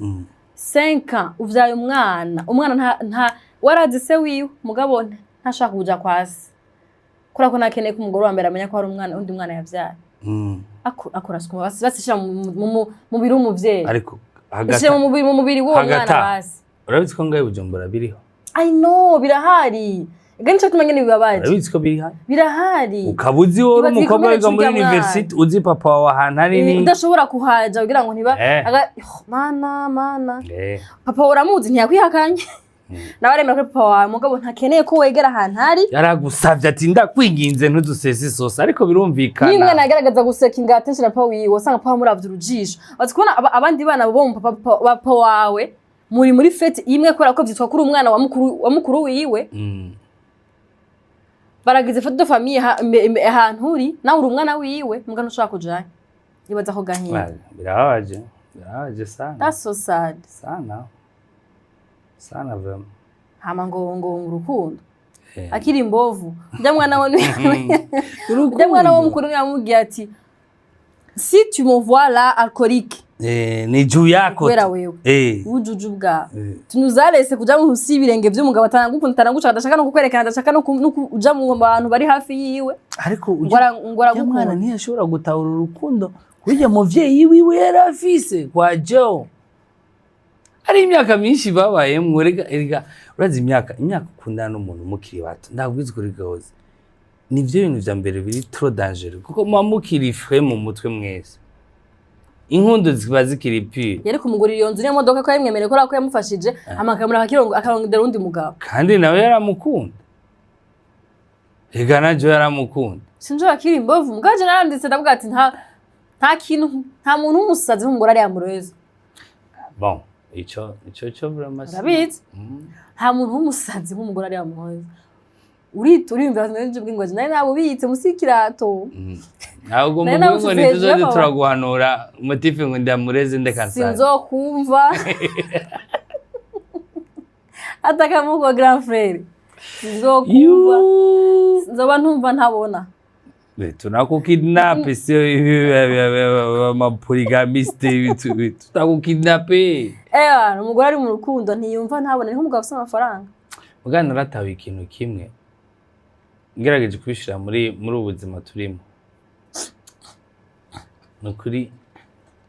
5 ans uvyaye umwana nta warazi se wiwe mugabo ntashaka kuja kwasi kurako nakeneye ko umugore wa mbere amenya ko hari undi mwana yavyaye akora siko basishira mu biri umuvyeyi ariko hagati mu mubiri wo mwana basi urabitse ko ngaye Bujumbura biriho I know birahari Gani cyo tumanye nibibabaje. Urabitse ko birahari. Birahari. Ukabuzi woro umukobwa wiga muri university uzi papa wa ahantu ari ni. Udashobora kuhaja kugira ngo ntiba mana. Papa uramuzi ntiyakwihakanye. Nabaremera ko papa wa mugabo ntakeneye ko wegera ahantu hari. Yaragusavye ati ndakwinginze ntudusese sose ariko birumvikana. Nimwe nagerageza guseka ingate nshira papa wiwe wasanga papa muravye urujisho. Wazi kubona abandi bana bo mu papa wawe muri fete imwe kora ko vyitwa kuri umwana wa mukuru wiwe. Baragize foto de famille ahantu uri nawe uri umwana wiwe mugano ushaka kujanye. Ibaza ko gahinda. Birabaje sana. That's so sad. Sana vraiment. Hama ngo urukundo. Akiri imbovu. Ujya mwana wo mukuru yamugiye ati si tu me vois là alcoolique. Ni juu yako. Wera wewe. Ujuju bwa. Tunuzarese kuja mu husi ibirenge by'umugabo atanagukunda atanagusha adashaka no kukwerekana adashaka no kuja mu bantu bari hafi yiwe. Ariko ngora mwana ntiyashobora gutahura urukundo kujya muvyeyi wiwe yarafise kwa Joe. Ari imyaka myinshi babaye mwurega urazi imyaka ukundana n'umuntu mukiri bato ndabwiza kuri gahoze. Nivyo bintu vya mbere biri trop dangereux kuko mukiri fwe mu mutwe mwese. Inkundu ziba zikiri pire. Yari kumugurira iyo nzu n'imodoka ko yamwemereye ko rako yamufashije amakamera akarongera undi mugabo. Kandi nawe yaramukunda. Ega najo yaramukunda. Sinjo akiri imbovu mugaje naranditse ndavuga ati nta kintu nta muntu umusazi nk'umugore ari amureza. Bon, ico vraiment. Rabitse. Nta muntu umusazi nk'umugore ari amureza. Urimva nanje bw'ingwaje naye nabo bitse musikirato. Ntabwo ngo nituzoze turaguhanura umutife ngo ndamureze ndekansa. Sinzokumva. Atakamuko grand frère. Sinzokumva. Nzoba ntumva ntabona. Tunakukidnap sio amapolygamiste tutakukidnape. Umugore ari mu rukundo ntiyumva ntabona ni nk'umugabo afite amafaranga. Mugana naratawe ikintu kimwe. Ngerageje kwishira muri ubuzima turimo. Nukuri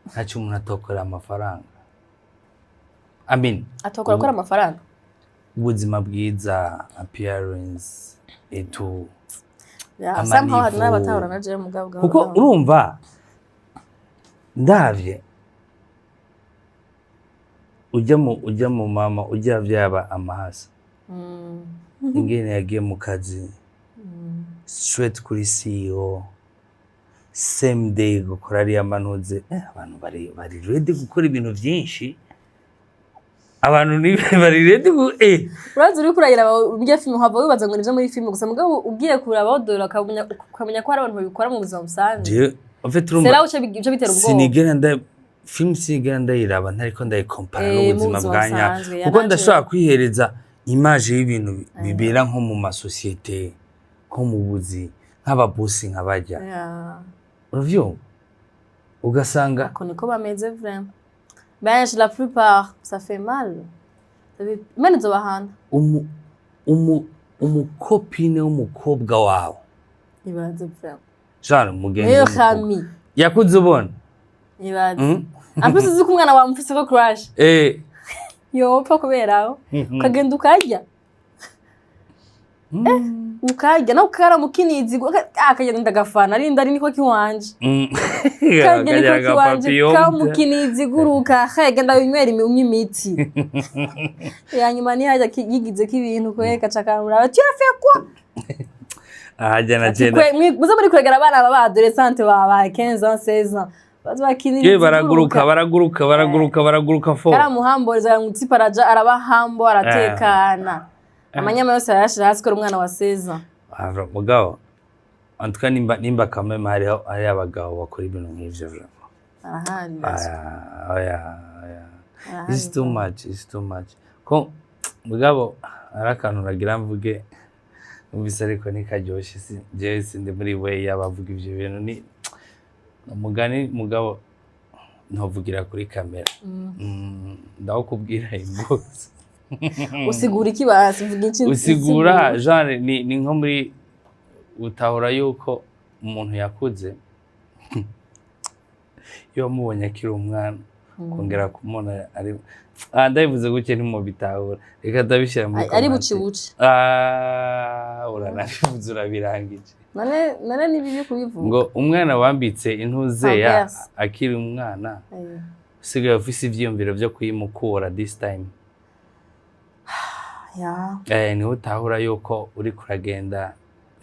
ntacyo umuntu atokora amafaranga. Atokora gukora amafaranga. Ubuzima bwiza, appearance, tout. Somehow hari n'abatahura naje mugabo. Kuko urumva ndavye ujya mu mama ujya vyaba amahasa ingene yagiye mu kazi straight kuri CEO same day gukora ari amanuze abantu bari ready gukora ibintu byinshi abantu ni bari ready urazi uri kurayira urya film hava wibaza ngo nivyo muri film gusa mugabo ugiye kuraba odora ukamenya ko hari abantu babikora mu buzima busanzwe en fait urumva sera uce bitera ubwoba sinigera film sinigera ndayiraba ntariko ndayikompara n'ubuzima bwanya kuko ndashobora kwihereza image y'ibintu bibera nko mu masosiyete nko mu buzi nk'ababosi nk'abajya uravyo ugasanga ko niko bameze vraiment benshi la plupart ça fait mal mene zo bahana umukopine w'umukobwa wawe ibaze vraiment jana mugenzi yakuze ubona ibaze ampese uzi ko umwana wamufise ko crush yopfa kuberaho ukagenda ukarya ukarya nawe ukara mukinizi akagenda ndagafana ari ndari niko kiwanje kagenda niko kiwanje kamukinizi guruka kagenda binywera imiti yanyuma ni haja yigize kibintu kweka cakamura ati afekwa ajana jena muze muri kuregera abana baba adolescente baba 15 ans 16 ans bakinira baraguruka fo karamuhamboriza ngutsi paraja arabahambo aratekana amanyama yose arashira hasi ko umwana wa 16 ans mugabo antuka nimba kameme hari abagabo bakora ibintu nk'ivyo it's too much ko mugabo arakantu nagira mvuge ubise ariko nikaryoshe je sinde muri we yabavuga ivyo bintu ni umugani mugabo ntovugira kuri kamera ndakubwira imbuzi usigura iki basi mvuga iki usigura genre ni nko muri utahora yuko umuntu yakuze yo mubonye akiri umwana kongera kumona ari ndabivuze guke ni mu bitahura reka ndabishira mu ari bucibuci uranabivuze urabirangije nane nibibi kubivuga ngo umwana wambitse intuze ya akiri umwana usigaye ufise ivyiyumviro byo kuyimukura this time niho utahura yuko uri kuragenda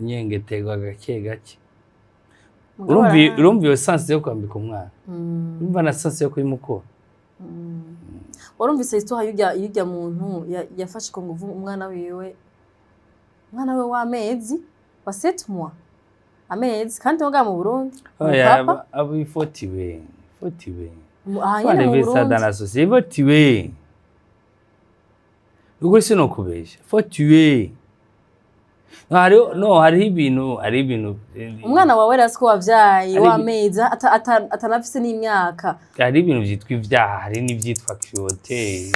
unyengeterwa gake gake urumva iyo sense yo kwambika umwana urumva na sense yo kuyimukura warumvise histoire y'ujya muntu yafashe ko nguvu umwana we w'amezi wa 7 mois amezi kandi muga mu Burundi papa abo ifotiwe ahanye mu Burundi dans société Ugo sino kubesha fotiwe hari ibintu umwana wawe Rasko wavyaye w'amezi atanafise n'imyaka hari ibintu byitwa ivyaha hari n'ivyitwa curiosités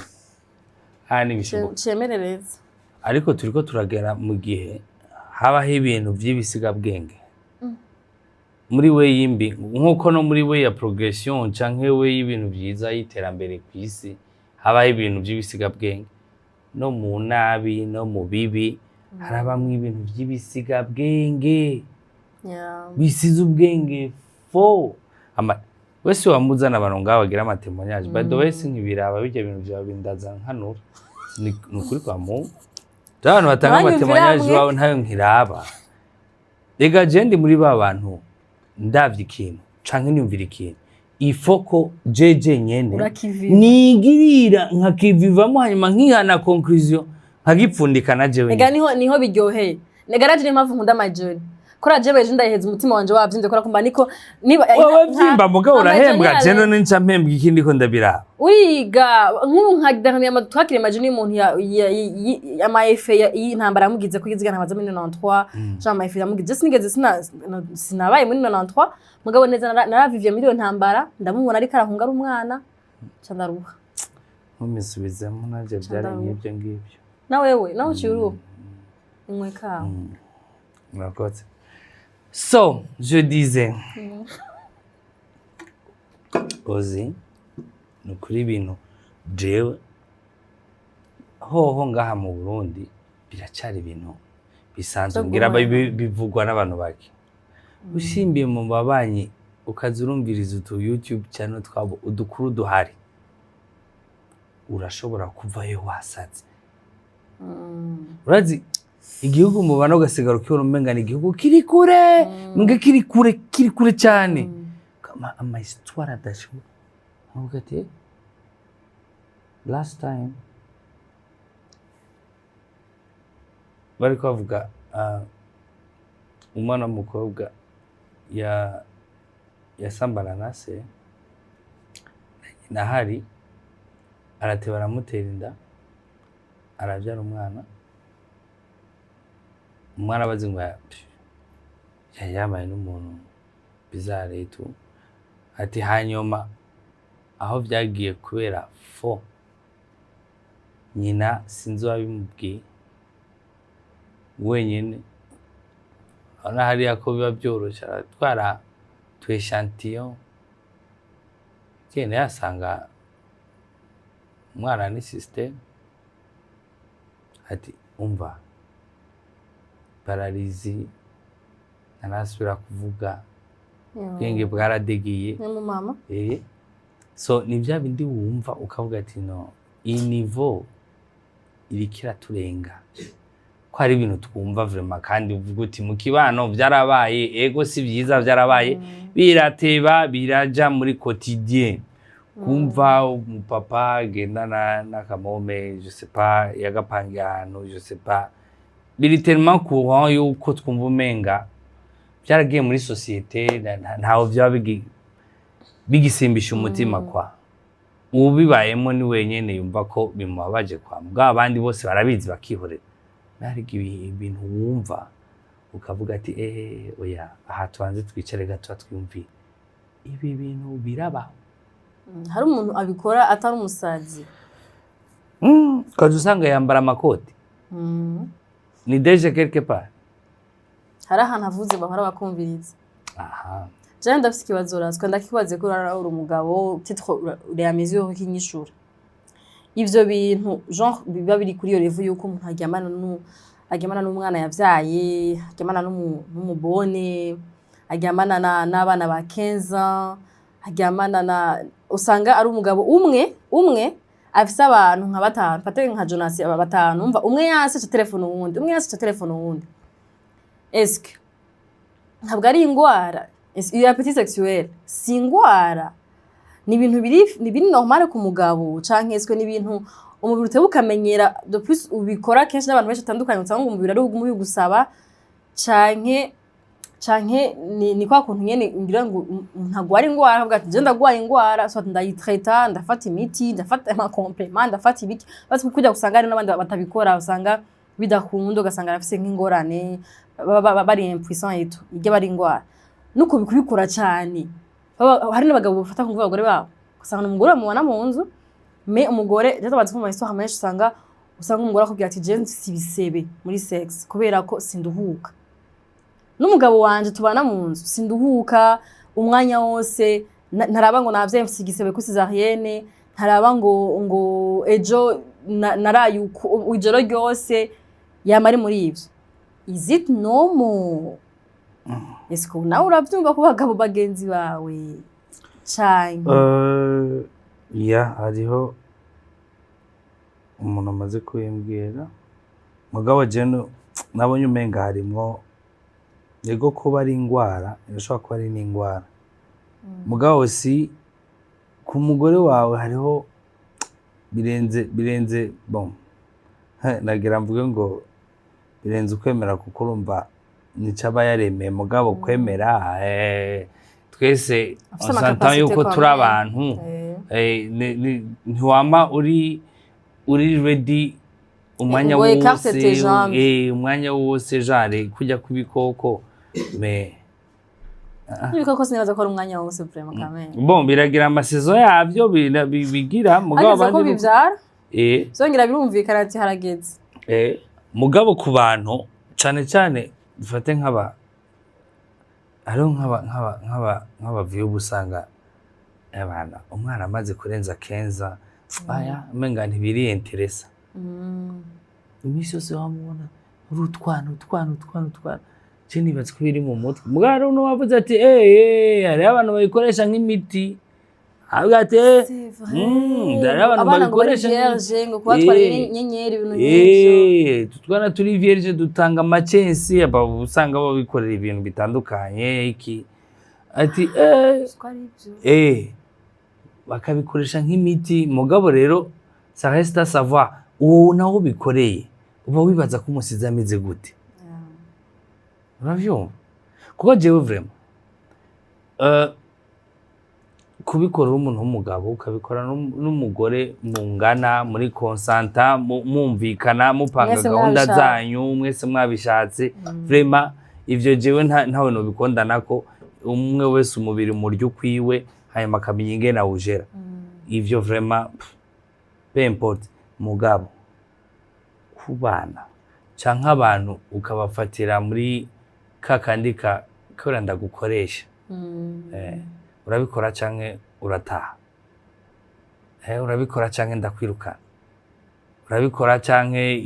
hani bishoboka cemerereza ariko turiko turagera mu gihe habaho ibintu by'ibisiga bwenge muri we yimbi nkuko no muri we ya progression canke we y'ibintu byiza y'iterambere kw'isi habaho ibintu by'ibisiga bwenge no mu nabi no mu bibi harabamwe ibintu by'ibisiga bwenge bisize ubwenge fo wese wamuzana abantu ngaho bagira amatemonyage by the way nkibiraba bijya ibintu bya bindaza nkanura ni ukuri kwa mu abantu batanga amatemonyage wawe ntayo nkiraba rega je ndi muri ba bantu ndavye ikintu canke nyumvira ikintu ifoko jeje nyene nigirira nkakivivamo hanyuma nkihana conclusion nkagipfundikana jewe ega niho biryoheye negaraje ni mpavu nkunda majoni kora je beje ndaheza umutima wanje wavyimze kora kumba niko niba wavyimba mugabo urahembwa je none nca mpembwa ikindi ko ndabiraba uriga nk'ubu nkagidahamiye twakire majoni y'umuntu ya maefe y'intambara yamugize kugiziga ntabaza muri 93 Jean maefe yamugize sinigeze sinabaye muri 93 mugabo neza naravivye muri iyo ntambara ndamubona ariko arahunga ari umwana candaruha mumisubizemo naje byari nk'ibyo ngibyo na wewe naho cyuru inweka murakoze so je disais ozi nukuri ibintu jewe hoho ngaha mu Burundi biracari ibintu bisanzwe ngira bivugwa n'abantu bake ushimbiye mu babanyi ukazurumviriza utu YouTube channel twabo udukuru duhari urashobora kuvayo wasaze urazi igihugu mubana ugasigara ukiona umenga ni igihugu kiri kure mbwe kiri kure cyane kama ama histoire adashobora avuga ati last time bari kuvuga umwana w'umukobwa yasambana na se nahari arateba aramutera inda arabyara umwana abazi ngo yabaye n'umuntu bizarre tu ati hanyuma aho byagiye kubera fo nyina sinzi wabimubwiye wenyine ana hariya ko biba byoroshye aratwara tu echantillon kene yasanga umwana ni system ati umva paralizi anasubira kuvuga bwenge bwaradegiye mama so ni bya bindi wumva ukavuga ati no iyi niveau irikira turenga ko hari ibintu twumva vraiment kandi uvuga uti mu kibano byarabaye ego si byiza byarabaye birateba biraja muri quotidien kumva umupapa gendana n'akamome je sais pas yagapangiye ahantu je sais pas biri tellement courant yuko twumva umenga byaragiye muri société ntaho byaba bigisimbisha umutima kwa ubibayemo ni wenyene yumva ko bimubabaje kwa mbwa abandi bose barabizi bakihorera nari ibintu wumva ukavuga ati oya aha twanze twicare gato twumvi ibi bintu biraba hari umuntu abikora atari umusazi kaje usanga yambara amakoti ni deje quelque part hari ahantu avuze bahora bakumviriza aha je ndafite ikibazo raswa ndakibaze ko uri umugabo titre les mesures kinyishura ivyo bintu genre biba biri kuri yo level yuko umuntu aryamana n'umwana yavyaye aryamana n'umubone aryamana n'abana ba 15 aryamana na usanga ari umugabo umwe afise abantu nka batanu pateye nka Jonas batanu umva umwe yase telefone wundi est-ce que ntabwo ari ingwara iyo appétit sexuel si ingwara ni ibintu biri normal ku mugabo canke est-ce que ni ibintu umubiri utebukamenyera de plus ubikora kenshi n'abantu benshi atandukanye usanga umubiri ari umubi gusaba canke ni kwa kuntu nyene ngira ngo ntagwara ingwara avuga ati je ndagwaye ingwara so ndayitreta ndafata imiti ndafata ama complément ndafata ibiki basi kujya gusanga ari n'abandi batabikora usanga bidakunda ugasanga afise nk'ingorane bari impuissant eto ige bari ingwara nuko bikubikora cyane hari n'abagabo bafata ku bagore babo usanga umugore amubona mu nzu me umugore cyatabaze ku mahisto hamenshi usanga umugore akubwira ati je sibisebe muri sex kubera ko sinduhuka n'umugabo wanje tubana mu nzu sinduhuka umwanya wose ntaraba ngo navye mfise igisebe ku cesarienne ntaraba ngo ejo naraye ijoro ryose yamari muri ivyo is it normal est-ce que nawe uravyumva ku bagabo bagenzi bawe cyane hariho umuntu amaze kuyimbwira mugabo jeno nabonye umenga harimwo yego kuba ari ingwara irashobora kuba ari n'ingwara mugabo si ku mugore wawe hariho birenze bon nagira mvuge ngo birenze ukwemera kuko urumva nicaba yaremeye mugabo kwemera twese usanta yuko turi abantu ntiwama uri ready umwanya wose jare kujya kubikoko me ibikoko sinaza ko ari umwanya wose vraiment quand bon biragira amasezo yavyo bigira mugabo abandi ko bivyara zongera birumvikana ati harageze mugabo ku bantu cyane dufate nk'abavuye ubusanga abana umwana amaze kurenza kenza aya umenga ntibiri interesa imisi yose wamubona uri utwana je nibaza ko biri mu mutwe mugaro no wavuze ati hari abantu bayikoresha nk'imiti avuga ati hari abantu bayikoresha ngo kubatwara inyenyeri ibintu nk'ibyo tutwana turi vierge dutanga amacensi usanga babikorera ibintu bitandukanye iki ati bakabikoresha nk'imiti mugabo rero ça reste à savoir uwo nawo bikoreye uba wibaza ko umusizi ameze gute uravyumva kuko jewe vraiment kubikora umuntu w'umugabo ukabikora n'umugore mungana muri consenta mumvikana mupanga gahunda zanyu mwese mwabishatse vraiment ivyo jewe ntawe no bikondana ko umwe wese umubiri muryo kwiwe hanyuma akamenya ingene awujera ivyo vraiment peu importe mugabo kubana canke abantu ukabafatira muri kakandi kora ndagukoresha urabikora canke urataha urabikora canke ndakwirukana urabikora canke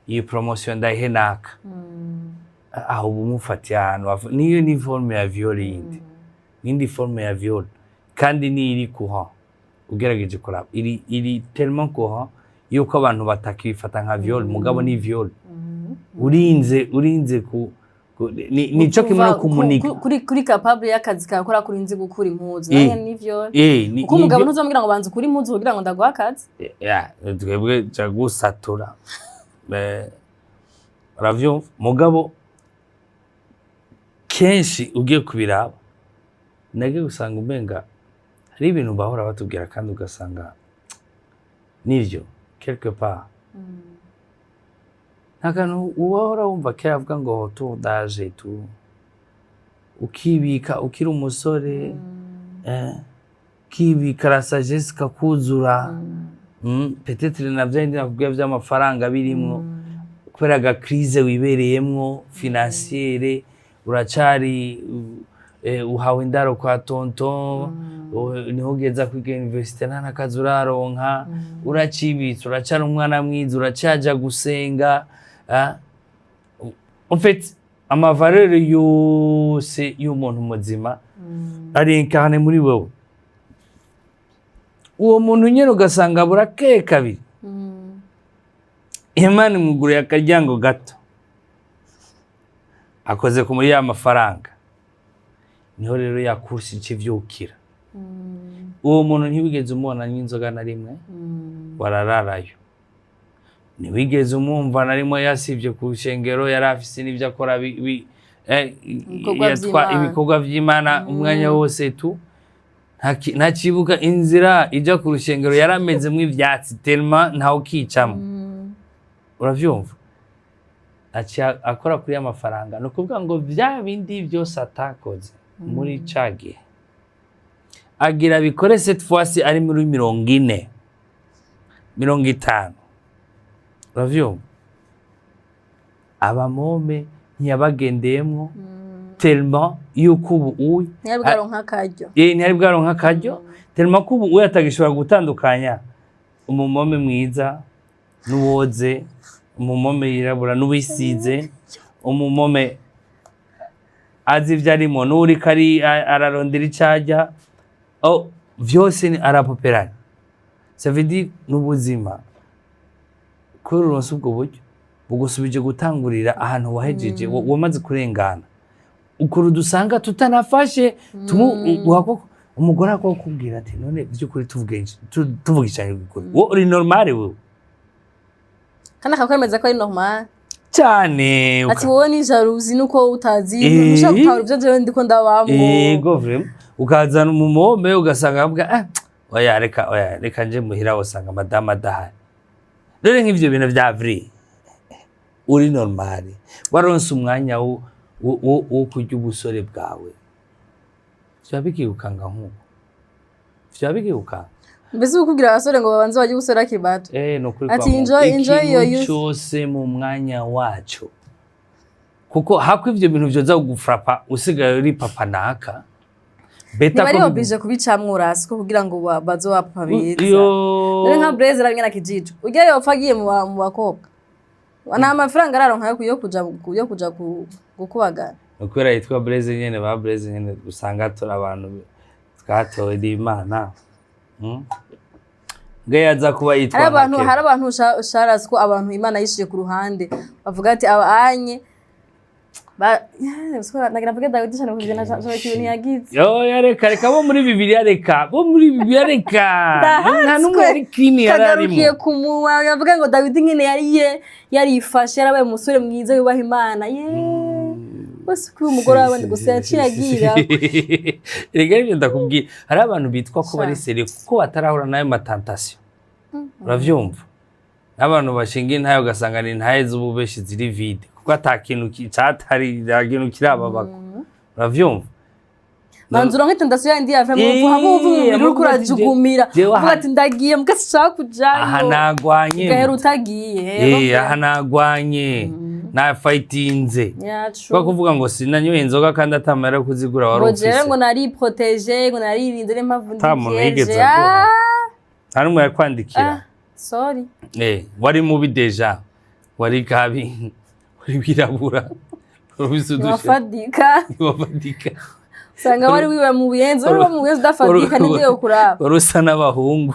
iyi promotion ndayihenaka aho bumufatiye ahantu niyo ni forme ya viol yindi forme ya viol kandi ni iri courant ugerageje kuraba iri tellement courant yuko abantu batakifata nka viol mugabo ni viol urinze ku nico kimwe no kumunika kuri capable y'akazi kakora kurinze gukura impuzu nanye ni viol uko umugabo ntuzomubwira ngo banze kuri impuzu kugira ngo ndaguha akazi twebwe jagusatura uravyumva mugabo kenshi ugiye kubiraba nage gusanga umenga hari ibintu bahora batubwira kandi ugasanga nivyo quelque part ntakantu uwahora wumva kera avuga ngo tudaje tu ukibika ukiri umusore ukibika la sagesse kakuzura peut-être navyo ndi nakubwira vy'amafaranga birimwo kubera ga crise wibereyemwo financière uracari uhawe indaro kwa tonton niho ugeza kwiga universite nta nakazi uraronka uracibitse uracara umwana mwiza uracaja gusenga en fait amavaleur yose y'umuntu muzima ari incarné muri wewe uwo muntu nyene ugasanga burakeye kabiri Imana imuguriye akaryango gato akoze ku muri ya mafaranga niho rero yakursi ikivyukira uwo muntu ntiwigeze umubona n'inzoga na rimwe warararayo ntiwigeze umwumva na rimwe yasivye ku shengero yari afise n'ivyo akora ibikorwa vy'Imana umwanya wose tu nta kibuka inzira ija ku rushengero yaramezemwo ivyatsi tellement ntaho kicamwo uravyumva akora kuri amafaranga no kuvuga ngo vya bindi byose atakoze muri cage agira bikore cette fois-ci ari muri 40 50 uravyumva abamome ntiyabagendeyemwo tellement yuko ubu ntiyari bwaronka akaryo tellement ko ubu atagishobora gutandukanya umumome mwiza n'uwoze umumome yirabura n'ubisize umumome azi vyarimo n'uri kari ararondera icaja vyose ni arapoperana ça veut dire n'ubuzima ko uronse ubwo buryo bugusubije gutangurira ahantu wahejeje wamaze kurengana ukuru dusanga tutanafashe umugore akakubwira ati none by'ukuri tuvugishanye gukora wo uri normal wewe kandi akakwemeza ko ari normal cyane ati wowe ni jalousie nuko utazi ushaka gutahura ibyo je ndiko ndabamwo yego vraiment ukazana umumome ugasanga avuga oya reka nje muhira usanga madame adahari rero nk'ivyo bintu vya vrai uri normal waronse umwanya wo kurya ubusore bwawe vyabikikanga nkuko vyabikikanga mbese ukubwira abasore ngo babanze baje gusora kibato no kuri ati enjoy your youth cyose mu mwanya wacu kuko hako ivyo bintu vyoza kugufrapa usigaye uri papa naka beta ko bije kubicamwo Rasko kugira ngo bazo wapfa biza nka Blaze ravye na kijiju ugiye yopfagiye mu bakobwa nta mafaranga araronka yo kuja gukubagana ukora yitwa Blaze nyene ba Blaze nyene usanga tora abantu twatowe n'Imana Gayaza kuba yitwa hari abantu sharazi ko abantu Imana yishije ku ruhande bavuga ati abanye nagira mvuge Dawidi cyane kuje na kintu yagize reka bo muri Bibiliya reka nta numwe ari clean yararimo kagarukiye kumuwa yavuga ngo Dawidi nyene yarifashe yarabaye umusore mwiza yubaha Imana bose kuri umugore wabandi gusa yaciyagira rega ibyo ndakubwiye hari abantu bitwa ko bari sere kuko batarahura nayo matantation uravyumva n'abantu bashinga intayo ugasanga ni intaye z'ububeshi ziri vide kuko atakintu cyatari yagintu kirababako uravyumva manzuro nk'itendasiyo yandi yava mu hamwe uvuga kurajugumira uvuga ati ndagiye mukasi shaka kujayo aha nagwanye gahera utagiye aha nagwanye na fightinze kwa kuvuga ngo sinanyoye inzoga kandi atamara kuzigura wari ufise ngo nari protege ngo nari irinze n'impavu ndigeje hari umwe yakwandikira sorry wari mubi deja wari kabi wari birabura wafadika sanga wari wiwe mu buyenzo uri mu buyenzo udafadika n'igiye kuraba urusa n'abahungu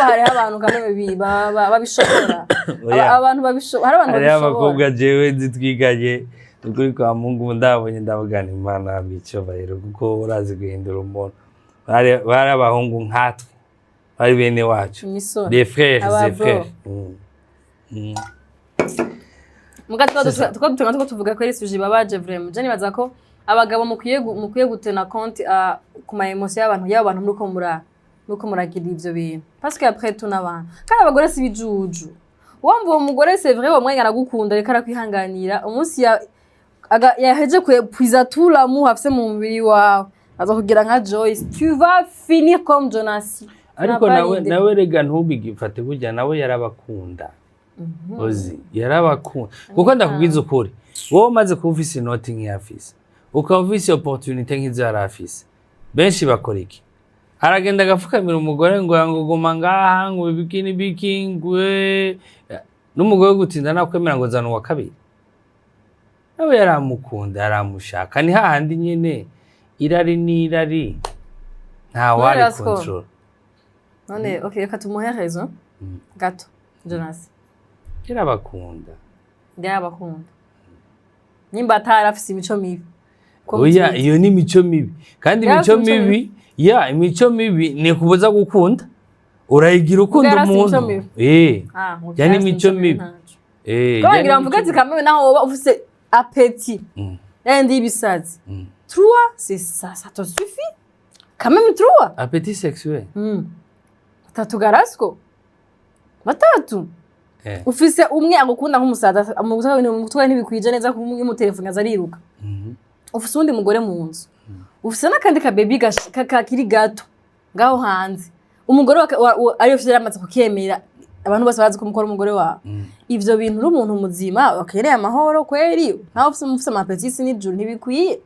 hari abantu kamwe babishobora abantu babishobora hari abantu babishobora abakobwa jewe zitwiganye ukuri kwa Mungu ndabonye ndabagana Imana bico bayero kuko urazi guhindura umuntu bari abahungu nkatwe bari bene wacu des frères mugatwa tuvuga ko suje babaje vraiment je nibaza ko abagabo mukwiye gutena compte ku ma emotion y'abantu nuko muragira ivyo bintu parce que après tout n'abantu kandi abagore si bijuju wumva uwo mugore c'est vrai wamwe aragukunda reka arakwihanganira umunsi yaheje kwiza tout l'amour afise mu mubiri wawe aza kugira nka Joyce tu vas finir comme Jonas ariko nawe rega ntubigifate burya nawe yarabakunda ozi yarabakunda kuko ndakubwiza ukuri wowe maze kuba ufise inoti nk'iyafise ukaba ufise opportunité nk'izo yarafise benshi bakora iki aragenda agafukamira umugore ngo guma ngaha ngo bikingwe n'umugore wo gutinda nakwemera ngo zana uwa kabiri nawe yaramukunda yaramushaka ni hahandi nyene irari nta wari control none okay reka tumuhe raison gato Jonas yarabakunda nimba atarafise imico mibi oya iyo ni imico mibi kandi imico mibi imico mibi ni kubuza gukunda urayigira ukunda umuntu yani imico mibi ngira mvuga ati kamwe naho woba ufise appétit yandi ibisazi trois c'est ça te suffit quand même trois appétit sexuel batatu Rasko batatu ufise umwe agukunda nk'umusaza umutwe ntibikwije neza kumwe mu telefone azariruka ufise undi mugore mu nzu ufise nakandi ka baby kakiri gato ngaho hanze umugore ari ufise yaramaze kukemera abantu bose bazi ko umukora umugore wawe ivyo bintu uri umuntu muzima bakereye amahoro kweri ntaho ufise amapetisi n'ijuru ntibikwiye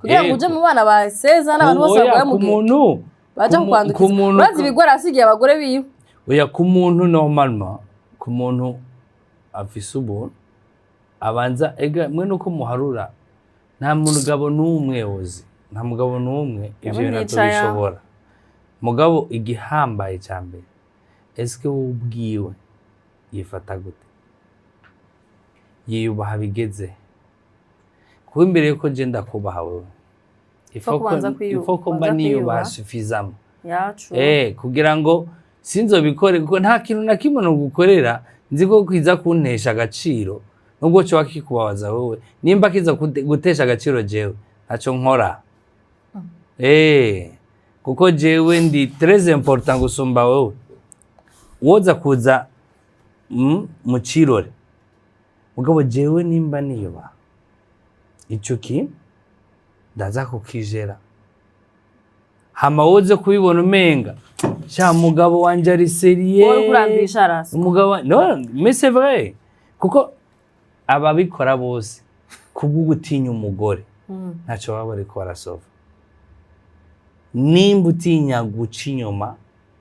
kugira ngo uje mu bana ba seza n'abantu bose bagoye mu muntu baje kwandukira urazi bigora asigiye abagore biwe oya ku muntu normalement ku muntu afise ubuntu abanza ega mwe nuko muharura nta mugabo n'umwe ozi nta mugabo n'umwe ivyo bintu bishobora mugabo igihambaye cyambere eske ubwiwe yifata gute yiyubaha bigeze kuba imbere yuko je ndakubaha wewe ifoko mba niyubaha suffisamment kugira ngo sinzobikore kuko nta kintu na kimwe no gukorera nzi ko kwiza kuntesha agaciro nubwo cyo wakikubabaza wowe nimba kiza gutesha agaciro jewe aco nkora kuko jewe ndi très important gusumba wowe woza kuza mu kirore mugabo jewe nimba niyoba ico kintu ndaza kukijera hama woze kubibona umenga sha mugabo wanje ari serieux wowe kurambisha Rasko umugabo no mais c'est vrai kuko ababikora bose kubwo gutinya umugore ntaco baba bariko barasova nimba utinya guca inyuma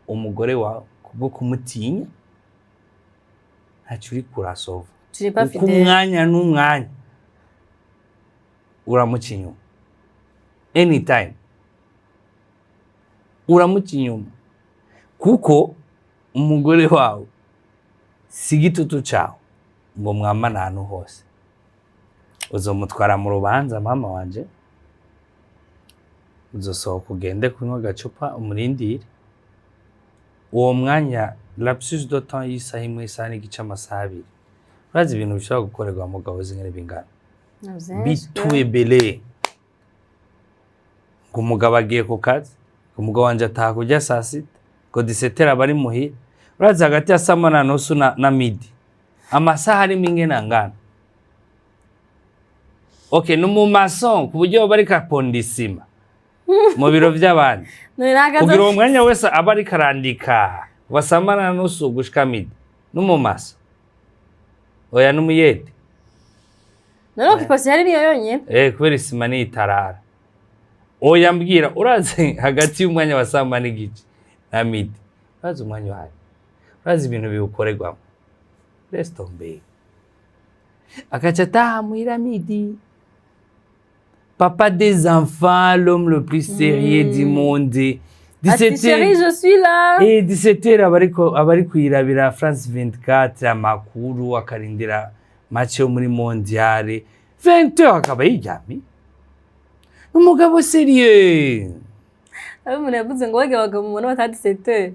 umugore wawe kubwo kumutinya ntacyo uri kurasova Tu n'es pas uko fidèle. umwanya n'umwanya uramuca inyuma anytime uramuca inyuma kuko umugore wawe si igitutu cyawe ngo mwamane ahantu hose uzomutwara mu rubanza mama wanje uzosohoka ugende kunywa agacupa umurindire uwo mwanya lapsus de temps y'isaha imwe isaha n'igice amasaha abiri urazi ibintu bishobora gukorerwa mu mugabo zingana bingana bitubele ngo umugabo agiye ku kazi ngo umugabo wanje ataha kujya saa sita ngo 17 aba ari muhira urazi hagati ya saa moya nusu na midi amasaha arimo ingena ngana okay n'umumason ku buryo bari kapondisima mu biro by'abandi kugira uwo mwanya wese aba ari karandika wasamana nusu gushika midi n'umumaso oya n'umuyede Nero kipasi hari niyo yonyene kubera isima ni itarara oya mbwira urazi hagati y'umwanya wa saa moya n'igice na midi urazi umwanya wawe urazi ibintu biwukorerwamo resto mbe akaca ataha muhira midi papa des enfants, l'homme le plus sérieux du monde. 17 chérie, je suis là. Et 17h abari kuyirabira France 24 amakuru akarindira match yo muri mondiale. 20h akaba yijyami. Umugabo sérieux. Umuntu yavuze ngo wage abagabo mubona batadi 17h.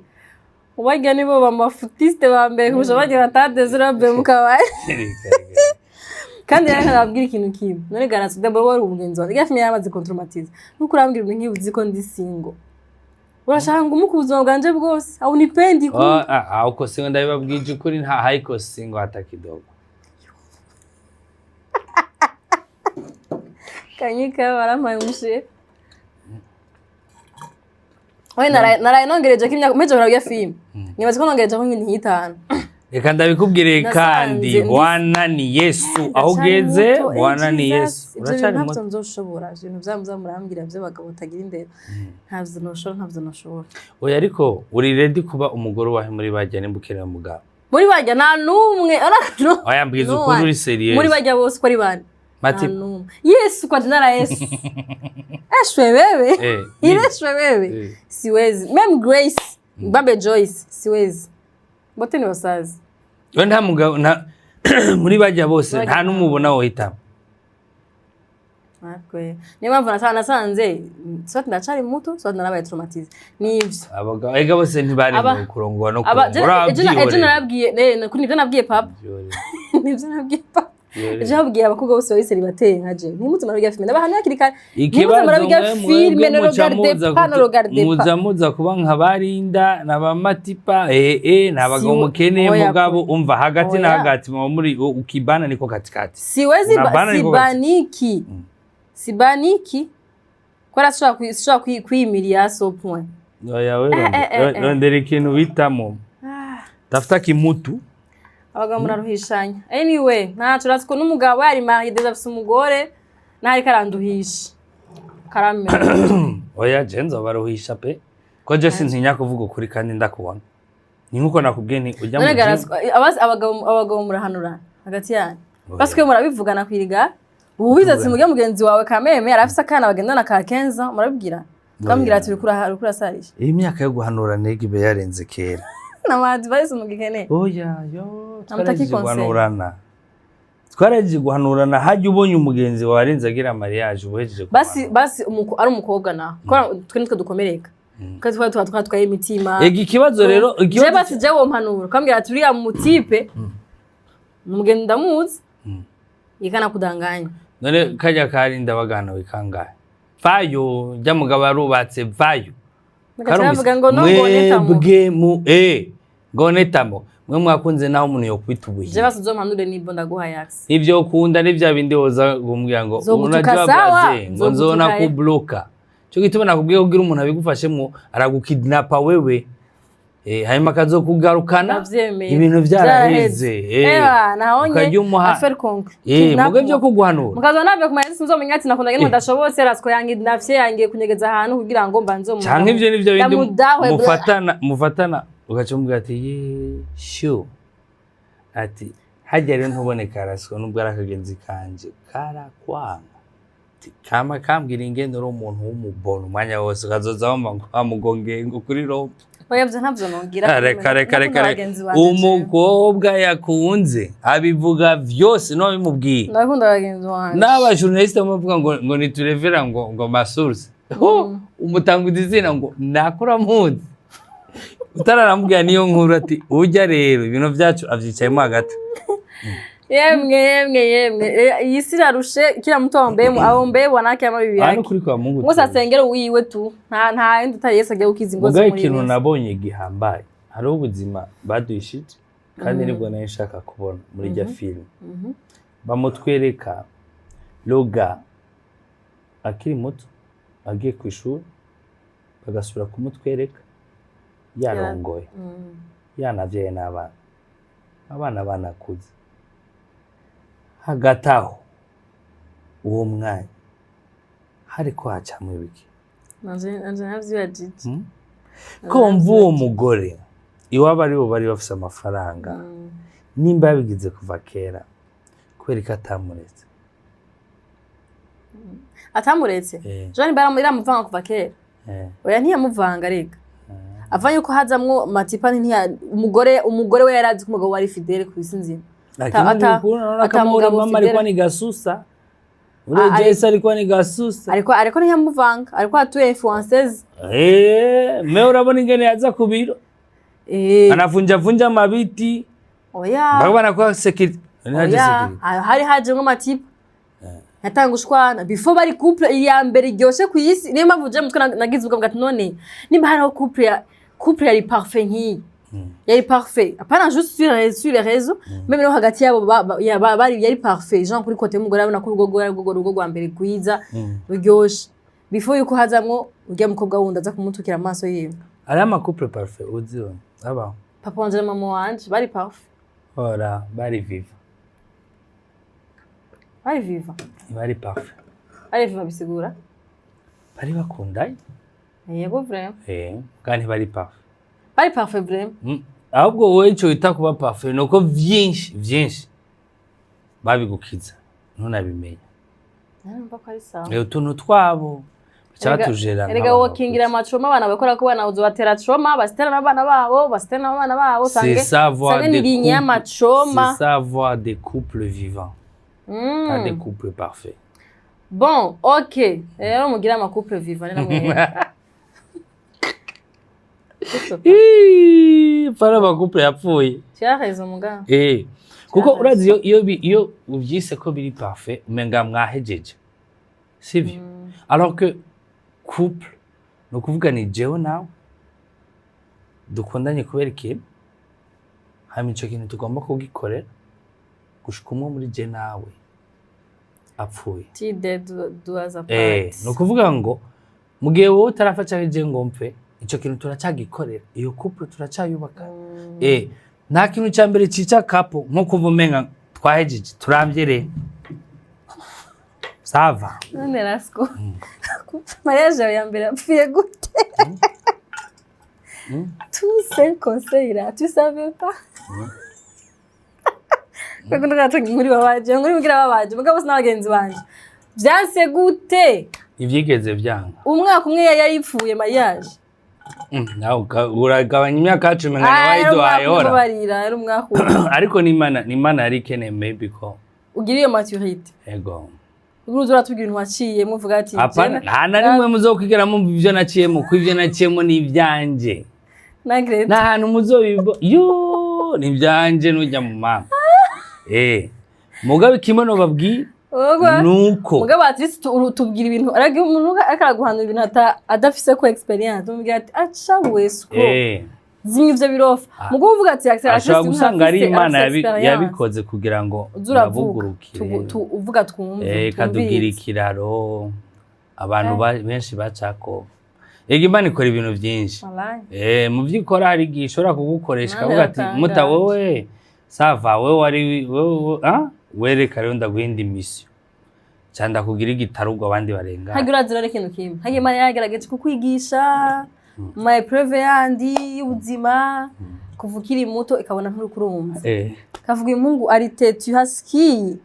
Ubajya nibo bamafutiste bambere kurusha bajya batadi 0h mukabaye. Kandi rero nababwira ikintu kimwe none garanti d'abord wari umugenzi wanjye yafimye yamaze contromatize nuko urambwira ibintu nkibuzi ko ndi single urashaka ngo umukubuzwa bwanje bwose au nipendi ku uko singo ndabibabwije ukuri nta haiko singo hata kidogo kanyika barampaye umushe oye naraye nongereje kimya meje baragiye film nibaze ko nongereje ko nk'ibintu nk'itanu reka ndabikubwire kandi Bwana ni Yesu aho ugeze Bwana ni Yesu uracari muto nzoshobora ibintu byamurambira by'abagabo utagira indero ntavyo noshobora oya ariko uri ready kuba umugore wahe muri bajya nimbukira mugabo muri bajya nta numwe oya mbwiza ukuri uri serious muri bajya bose ko ari bane Mati Yesu kwa jina la Yesu ashwe wewe ileshwe wewe siwezi meme Grace Babe Joyce siwezi bote ni basazi nta mugabo muri bajya bose nta numubona wohitamo akwe ni mpamvu nasanze sote ndacari muto sote narabaye traumatize nivyo abagabo ega bose ntibari mu kurongwa no kurongwa ejo narabwiye kuri nivyo nabwiye papa nivyo nabwiye papa ejo nabwiye abakobwa bose bari célibataire nkaje ntimuze marabiga filme ndabahanira hakiri kare ntimuze marabiga filme no regarder muza kuba nkabarinda nabamatipa nabagabo mukene mugabo umva hagati na hagati muri ukibana niko katikati siwezi sibaniki kora shwa kwimiria so point oya wewe ndere ikintu bitamo tafuta kimutu abagabo muraruhishanya anyway ntacu ratsko n'umugabo yari marié déjà afite umugore ntari karanduhisha karamera oya jenzo baruhisha pe ko je sintinya kuvuga ukuri kandi ndakubona ni nkuko nakubwiye nti ujya mu abagabo murahanura hagati yanyu baswe murabivugana kwiriga ubizatse mujya mugenzi wawe kameme arafise akana bagendana ka 15 murabibwira kambwira ati urukura sarisha iyi myaka yo guhanura nege be yarenze kera namadi bari sumugikene oya twaraje guhanurana haje ubonye umugenzi warenze agira mariage ubuhejeje basi ari umukobwa na twe nitwe dukomereka kazi twatwaye imitima ikibazo rero je basi je wo mpanura kambwira ati uriya mutipe umugenzi ndamuzi ikana kudanganya none kajya karinda bagana wikangaye vayo jya mugabo arubatse vayo karavuga ngo no ngonetamo bwe mu ngonetamo mwe mwakunze naho umuntu yo kwitubuye je basi zo mpanure nibo ndaguha yax ivyo kunda n'ivya bindi woza gumbwira ngo unajabaze ngo nzona ku bloka cyo gituma nakubwiye kugira umuntu abigufashemo aragukidnapa wewe hanyuma kazokugarukana ibintu byaraheze ukajya umuha affaire concrete muge byo kuguhanura mukazo nabyo kumanya sinzomenya ati nakunda ngene ndashobotse Rasko yangi nafye yangiye kunyegeza ahantu kugira ngo mbanze mu cyangwa ivyo nivyo bindi mufatana ugacumbwa ati sho ati hajya rero ntuboneka Rasko nubwo arakagenzi kanje karakwanga kama kambwira ingendo ro umuntu w'umubona umwanya wose kazoza bamugonge ngo kuri rompe Oyavye ntavyo nongira kare umukobwa yakunze abivuga vyose no bimubwiye ndakunda abagenzi wanje n'aba journaliste bavuga ngo niturevera ngo masource umutanguza izina ngo nakora muzi utaranambwira niyo nkuru ati ujya rero ibintu byacu avyicayemo hagati yemwe iyi sirarushe kila mtu aombe wanake ama bibi yake kuri kwa Mungu ngo sasengera wiwe tu nta yindi utari Yesu agiye ukiza ingozi muri ikintu nabonye gihambaye hari ubuzima badushije kandi nibwo nayo nshaka kubona muri rya film bamutwereka loga akiri muto agiye ku ishuri bagasubira kumutwereka yarongoye yanavyaye n'abana banakuze hagati aho uwo mwanya hariko hacamwe ibiki ko mvu uwo mugore iwaba ari bo bari bafise amafaranga nimba yabigize kuva kera kubera ko atamuretse Jean baramuvanga kuva kera oya ntiyamuvanga reka avanye ko hazamwo matipa umugore we yarazi ko umugabo wari fidele ku isi nzima atamugabo mama alikuwa ni gasusa ule Jesse alikuwa ni gasusa ariko ntiyamuvanga ariko atuye influences me urabona ingene yaza kubiro anavunja mabiti oya bagabana kwa security hari haje ngo matipa yatangushwana before bari couple ya mbere ryoshe ku isi niyo mpamvu je mutwe nagize ubwo ati none nimba hari couple yari parfait nki yari parfait apana juste sur les réseaux même no hagati yabo bari yari parfait Jean kuri kote y'umugore abona ko urugo rwa mbere kwiza ruryoshe before yuko hazamwo urya mukobwa wundi aza kumutukira amaso yiwe ari ama couple parfait uziwe aba papa wanje na mama wanje bari parfait ora bari viva bari parfait bari viva bisigura bari bakundanye yego vraiment kandi bari parfait vraiment ahubwo wowe cyo wita kuba parfait nuko vyinshi babigukiza ntunabimenya numva ko ari sawa utuntu twabo cyatujera erega wokingira amacoma abana bakora ko bana uzobatera trauma basitera n'abana babo sange ni ligne y'amacoma c'est savoir des couples vivants pas des couples parfaits bon ok rero mugira ama couple vivants namwe para ba couple yapfuye cyareze muga kuko urazi iyo uvyise ko biri parfait umenga mwahejeje sivyo alors que couple no kuvuga ni jewe nawe dukundanye kubera ikintu hama ico kintu tugomba kugikorera gushika umwe muri je nawe apfuye no kuvuga ngo mu gihe wowe utarafaca je ngo mpfe ico kintu turacagikorera iyo couple turacayubaka nta kintu cya mbere cica kapo nko kuvumenga twahejeje turambyere sava none Rasko mariage ya mbere apfuye gute tout c'est conseil là tu savais pas Bakunda gatangi muri babaje nguri mugira babaje mugabo sinabagenzi banje byanse gute ivyigeze byanga umwaka umwe yari ipfuye mariage nawe uragabanya imyaka 10 ngana wayiduhaye hora barira umwaka ariko ni imana yari ikeneye maybe ko ugira iyo maturité ego uruzo ratugira ibintu waciye muvuga ati nta na rimwe muzokwigera mu ivyo naciyemo ku ivyo naciyemo ni ivyanje na Gretha nta hantu muzobibo ni ivyanje nujya mu mama mugabe kimono babwira nuko mugabo atrist tubwira ibintu aragiye umuntu akaraguhanura ibintu adafise ko experience umubwira ati acha wesko zimwe ivyo birofa mugabo uvuga ati ashaka gusanga ari imana yabikoze kugira ngo nabugurukire uvuga twumve kadugira ikiraro abantu benshi bacako imana ikora ibintu byinshi mu vyikora hari gishora kugukoresha kavuga ati muta wowe sava wewe wari wereka rero ndaguhinda mission cyanda kugira igitarugwa abandi barenga hagira urazira ikintu kimwe hagiye mari yagerageje kukwigisha my preve yandi y'ubuzima kuvukiri muto ikabona nturi kurumva kavuga impungu ari tetu haski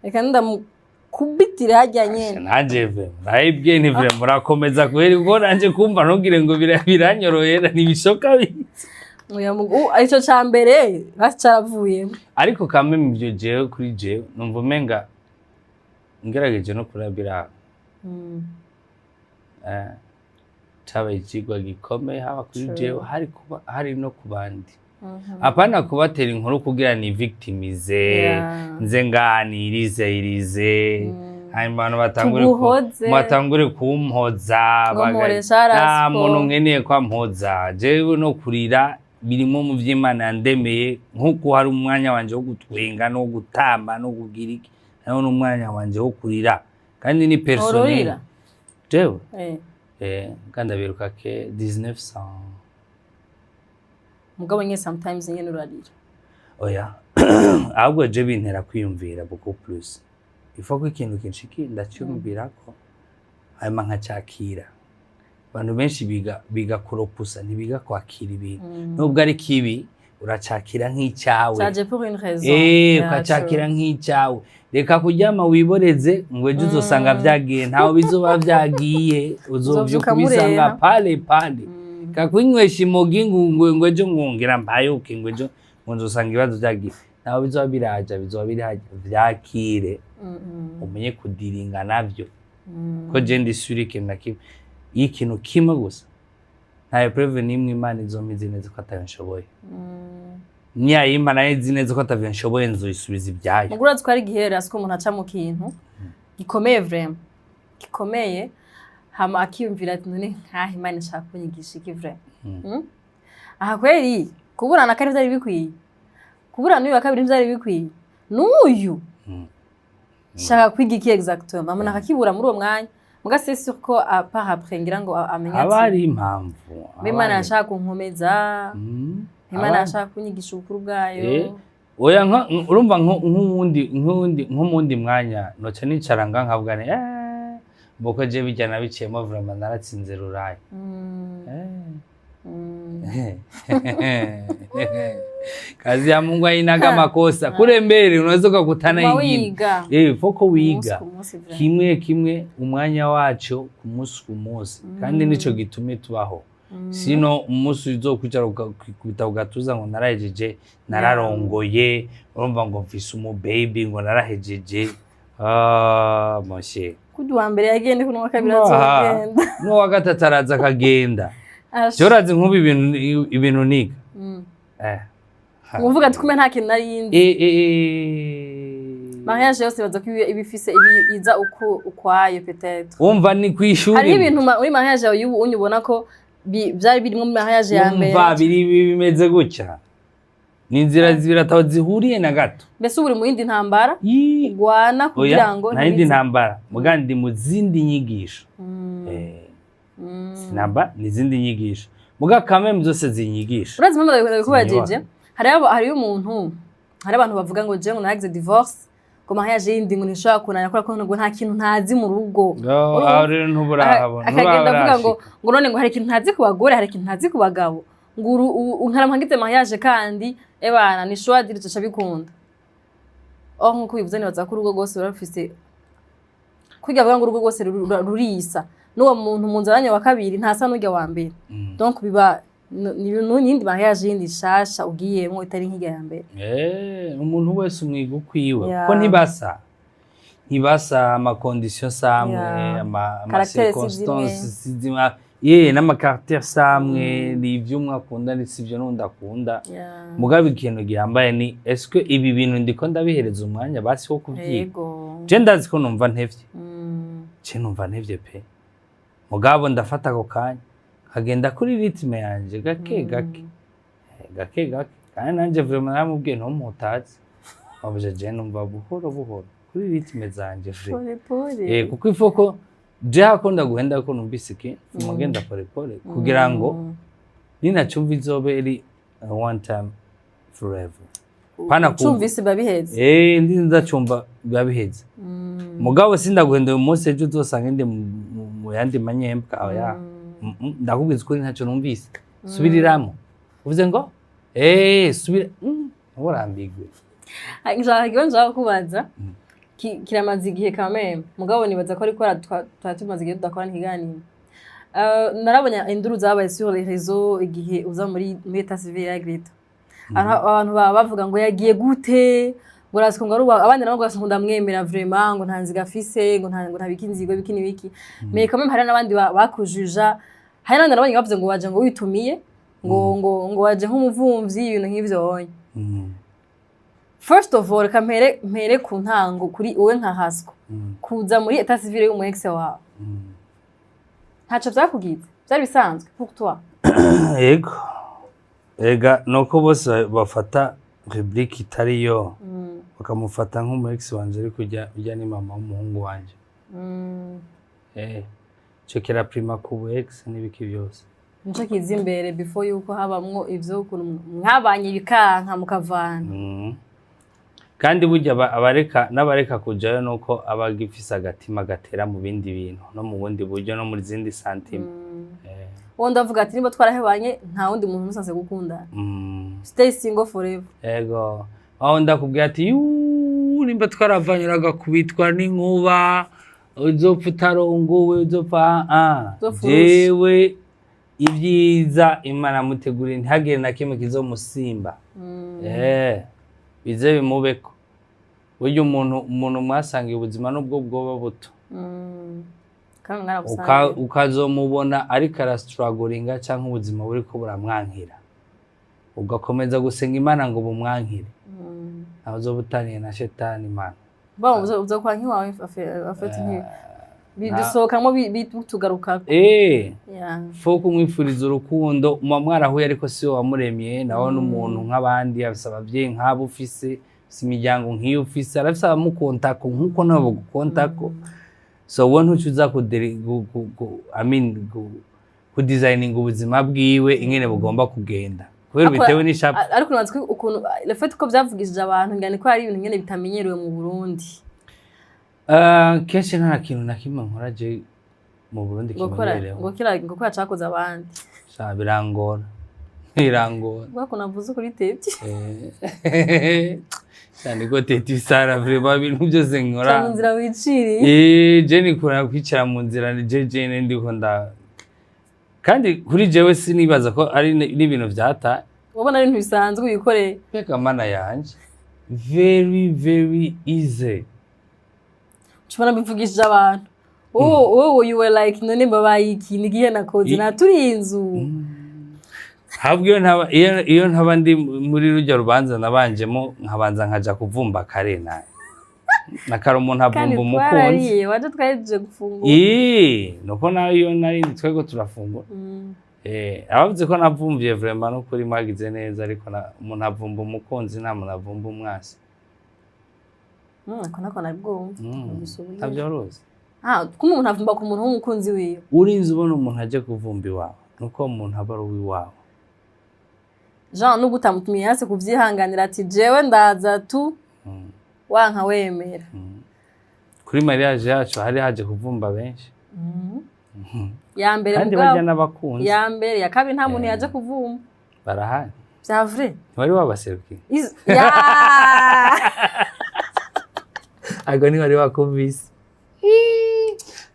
reka ndamukubitire hajya nyene najeve nayibwiye ntivire murakomeza kweri ubwo nanje kumva ntugire ngo biranyorohera nibishoka bizi oya mugu arico cambere bacaravuye ariko kamwe mivyo jewe kuri jewe numva umenga ngerageje no kurabira cabaye ikigwa gikomeye haba kuri jewe hari no kubandi apana kubatera inkuru kugira ni victimize nze nganirize hanyuma abantu batangure kumpoza nta muntu nkeneye kwampoza jewe no kurira birimo mu vy'Imana yandemeye nkuko hari umwanya wanje wo gutwenga no gutamba no kugira iki naho n'umwanya wanje wo kurira kandi ni personnel jewe kandi aberuka ke 1900 mugabo nye sometimes nyene urarira oya ahubwo je bintera kwiyumvira beaucoup plus ifo ko ikintu kinshiki ndacyumvira ko hanyuma nkacakira abantu benshi biga kuropusa ntibiga kwakira ibintu nubwo ari kibi uracakira nk'icyawe caje pour une raison ukacakira nk'icyawe reka kuryama wiboreze ngo ejo uzosanga vyagiye ntaho bizoba vyagiye uzovyo kubisanga pale kakwinywesha imogi ngo ejo ngungira mbayuke ngo ejo nzosanga ibibazo vyagiye ntaho bizoba biraja bizoba biraja vyakire umenye kudiringa navyo ko je ndisuri ikintu na kimwe ikintu kimwe gusa ntayo preve nimwe Imana izomizi neza ko atabinshoboye nyayimba nayo izi neza ko atabinshoboye nzoyisubiza ibyayo mugura twari gihera siko umuntu aca mu kintu gikomeye vraiment gikomeye hama akiyumvira ati none nkaho Imana ishaka kunyigisha iki vraiment aha kweri kuburana kari byari bikwiye kuburana uyu wa kabiri byari bikwiye n'uyu shaka kwiga iki exactement mama nakakibura muri uwo mwanya muga c'est sûr ko part après ngira ngo amenye ati abari impamvu Imana yashaka kunkomeza Imana yashaka kunyigisha ubukuru bwayo oya urumva nk'umundi mwanya noce nicaranga nkavugane boko je bijyana biciyemo vraiment naratsinze ruraye kazi ya Mungu hainaga makosa kule mbele unaweza kukutana ingine foko wiga kimwe umwanya wacho kumunsi kumunsi kandi nico gitumye tubaho sino umunsi uzokwicara ukita ugatuza ngo narahejeje nararongoye urumva ngo mfise umu baby ngo narahejeje moshe kudwa mbere yagende kuno wa kabiri azogenda no wa gatatu araza akagenda cyorazi nkubi ibintu niga uvuga ati kume nta kintu narindi mariage yose baza ko ibifise iza ukwayo peut-être umva ni kwishuri hari ibintu muri mariage yawe y'ubu unyubona ko byari birimo muri mariage ya mbere umva bimeze gutya ni inzira zibirataho zihuriye na gato mbese uri mu yindi ntambara gwana kugira ngo nta yindi ntambara mugandi mu zindi nyigisho sinamba ni zindi nyigisho muga kamwe zose zinyigisha urazi mpamvu kubajeje hari umuntu hari abantu bavuga ngo je ngo nagize divorce ko mariage yindi ngo nishaka kunanya ko ngo nta kintu ntazi mu rugo rero ntuburahabona akagenda avuga ngo none ngo hari ikintu ntazi ku bagore hari ikintu ntazi ku bagabo ngo nkaramuhangitse mariage kandi ebana ni choix direct cyabikunda nkuko bivuze nibaza ko urugo rwose rurafise kujya avuga ngo urugo rwose rurisa n'uwo muntu mu nzaranya wa kabiri ntasa n'ujya wa mbere donc biba n'indi mariage yindi shasha ugiyemo itari nk'ijya ya mbere umuntu wese umwiga ukwiwe ko ntibasa ama conditions samwe ama circonstances zima n'ama caractère samwe n'ivyo mwakunda n'isivyo n'undakunda mugabe ikintu gihambaye ni est-ce que ibi bintu ndiko ndabihereza umwanya basi wo kuvyiga je ndazi ko numva ntevye pe mugabo ndafata ako kanya kagenda kuri ritme yanje gake kandi nanje vraiment namubwiye no mutazi abuje je numva buhoro kuri ritme zanje kuko ifoko je hakunda guhenda ko numvise ki mugenda pole kugira ngo ninacumva izobe iri one time forever pana kumvise babiheze ndacumva babiheze mugabo sindaguhenda uyu munsi ejo uzosanga ndi mu yandi manyembwa oya ndakubwiza ukuri ntacyo numvise subiriramo uvuze ngo subira urambigwe Nshaka kubaza kiramaze igihe kameme mugabo nibaza ko ariko tumaze igihe tudakora ikiganiro. Narabonye induru zabaye sur les réseaux igihe uza muri état civil ya Gretha. Abantu bavuga ngo yagiye gute ngo Rasko ngo abandi nabo ngo ndamwemera vraiment ngo ntanzi gafise ngo ntabikinzigo bikini biki. Mais quand même hari nabandi bakujuja hari nandi nabonye bavuze ngo waje ngo witumiye ngo waje nk'umuvumvyi ibintu nk'ivyo wonye. First of all kampere ku ntango kuri wowe nka Rasko kuza muri état civil y'umu ex wawe. Ntaco vyakugize byari bisanzwe pour toi. Yego ega nuko bose bafata rubrique itari yo bakamufata nk'umu ex wanje ari kujya ni mama w'umuhungu wanje. Cekera prima ku ex n'ibiki byose nico kiza imbere before yuko habamwo ivyo mwabanye bikanka mukavana. Kandi burya n'abareka kujayo nuko abagifisa agatima gatera mu bindi bintu no mu bundi buryo no muri zindi santime. Wonda avuga ati nimba twarahebanye nta wundi muntu musanze gukundana. Stay single forever. Ego aho ndakubwira ati nimba twaravanyiraga kubitwa n'inkuba uzopfa utarongowe uzopfa jewe ibyiza Imana mutegurira ntihagire na kimwe kizomusimba. Bize bimubeko buryo umuntu mwasangiye ubuzima nubwo bwoba buto ukazomubona ariko arastrugglinga cyangwa ubuzima buri ko buramwankira ugakomeza gusenga Imana ngo bumwankire aho zobutaniye na shetani Imana uzokwanki wawe afete nki bidusohokamo bitugaruka. Fo kumwifuriza urukundo mwarahuye ariko si wamuremye naho n'umuntu nk'abandi abisaba abavyeyi nk'abo ufise imiryango nk'iyo ufise arafisa amukontako nk'uko nabo gukontako. So wowe ntucuza ku designing ubuzima bwiwe ingene bugomba kugenda kubera bitewe n'ishapfu. Ariko natswe ukuntu le fait ko byavugishije abantu ngane ko ari ibintu ngene bitamenyerewe mu Burundi. Kenshi nta kintu na kimwe nkora je mu Burundi kimenyerewe ngo kora cakoze abandi birangora wako navuze kuri tete cyane ko tete sara vraiment ibintu byose nkora mu nzira wiciriye. Je nikora kwicara mu nzira je ndiko kandi kuri jewe sinibaza ko ari n'ibintu vyata ubona ari ntibisanzwe ubikoreye peka mana yanje very very easy. Chubona bivugishije abantu. You were like none babaye iki nigiye nakoze naturi inzu. Habwe iyo ntaba ndi muri rujya rubanza nabanjemo nkabanza nkaja kuvumba kare naye. Nakara umuntu avumba umukunzi. Kandi waje twaje gufungura. Nuko nayo iyo nari twego turafungura. Abavuze ko navumviye vraiment no kuri magize neza ariko umuntu avumba umukunzi nta muntu avumba umwasi. Ko nabwo abyoroze. Kuko umuntu avumba ku muntu w'umukunzi wiwe. Urinze ubona umuntu aje kuvumba iwawe nuko umuntu aba ari uwiwawe. Jean nubwo utamutumiye hase kuvyihanganira ati jewe ndaza tu wanka wemera. Kuri mariage yacu hari haje kuvumba benshi. Ya mbere kandi bajya n'abakunzi. Ya mbere ya kabiri nta muntu yaje kuvumba. Barahari. C'est vrai. Wari wabaserukiye. Agoni wari wakubise.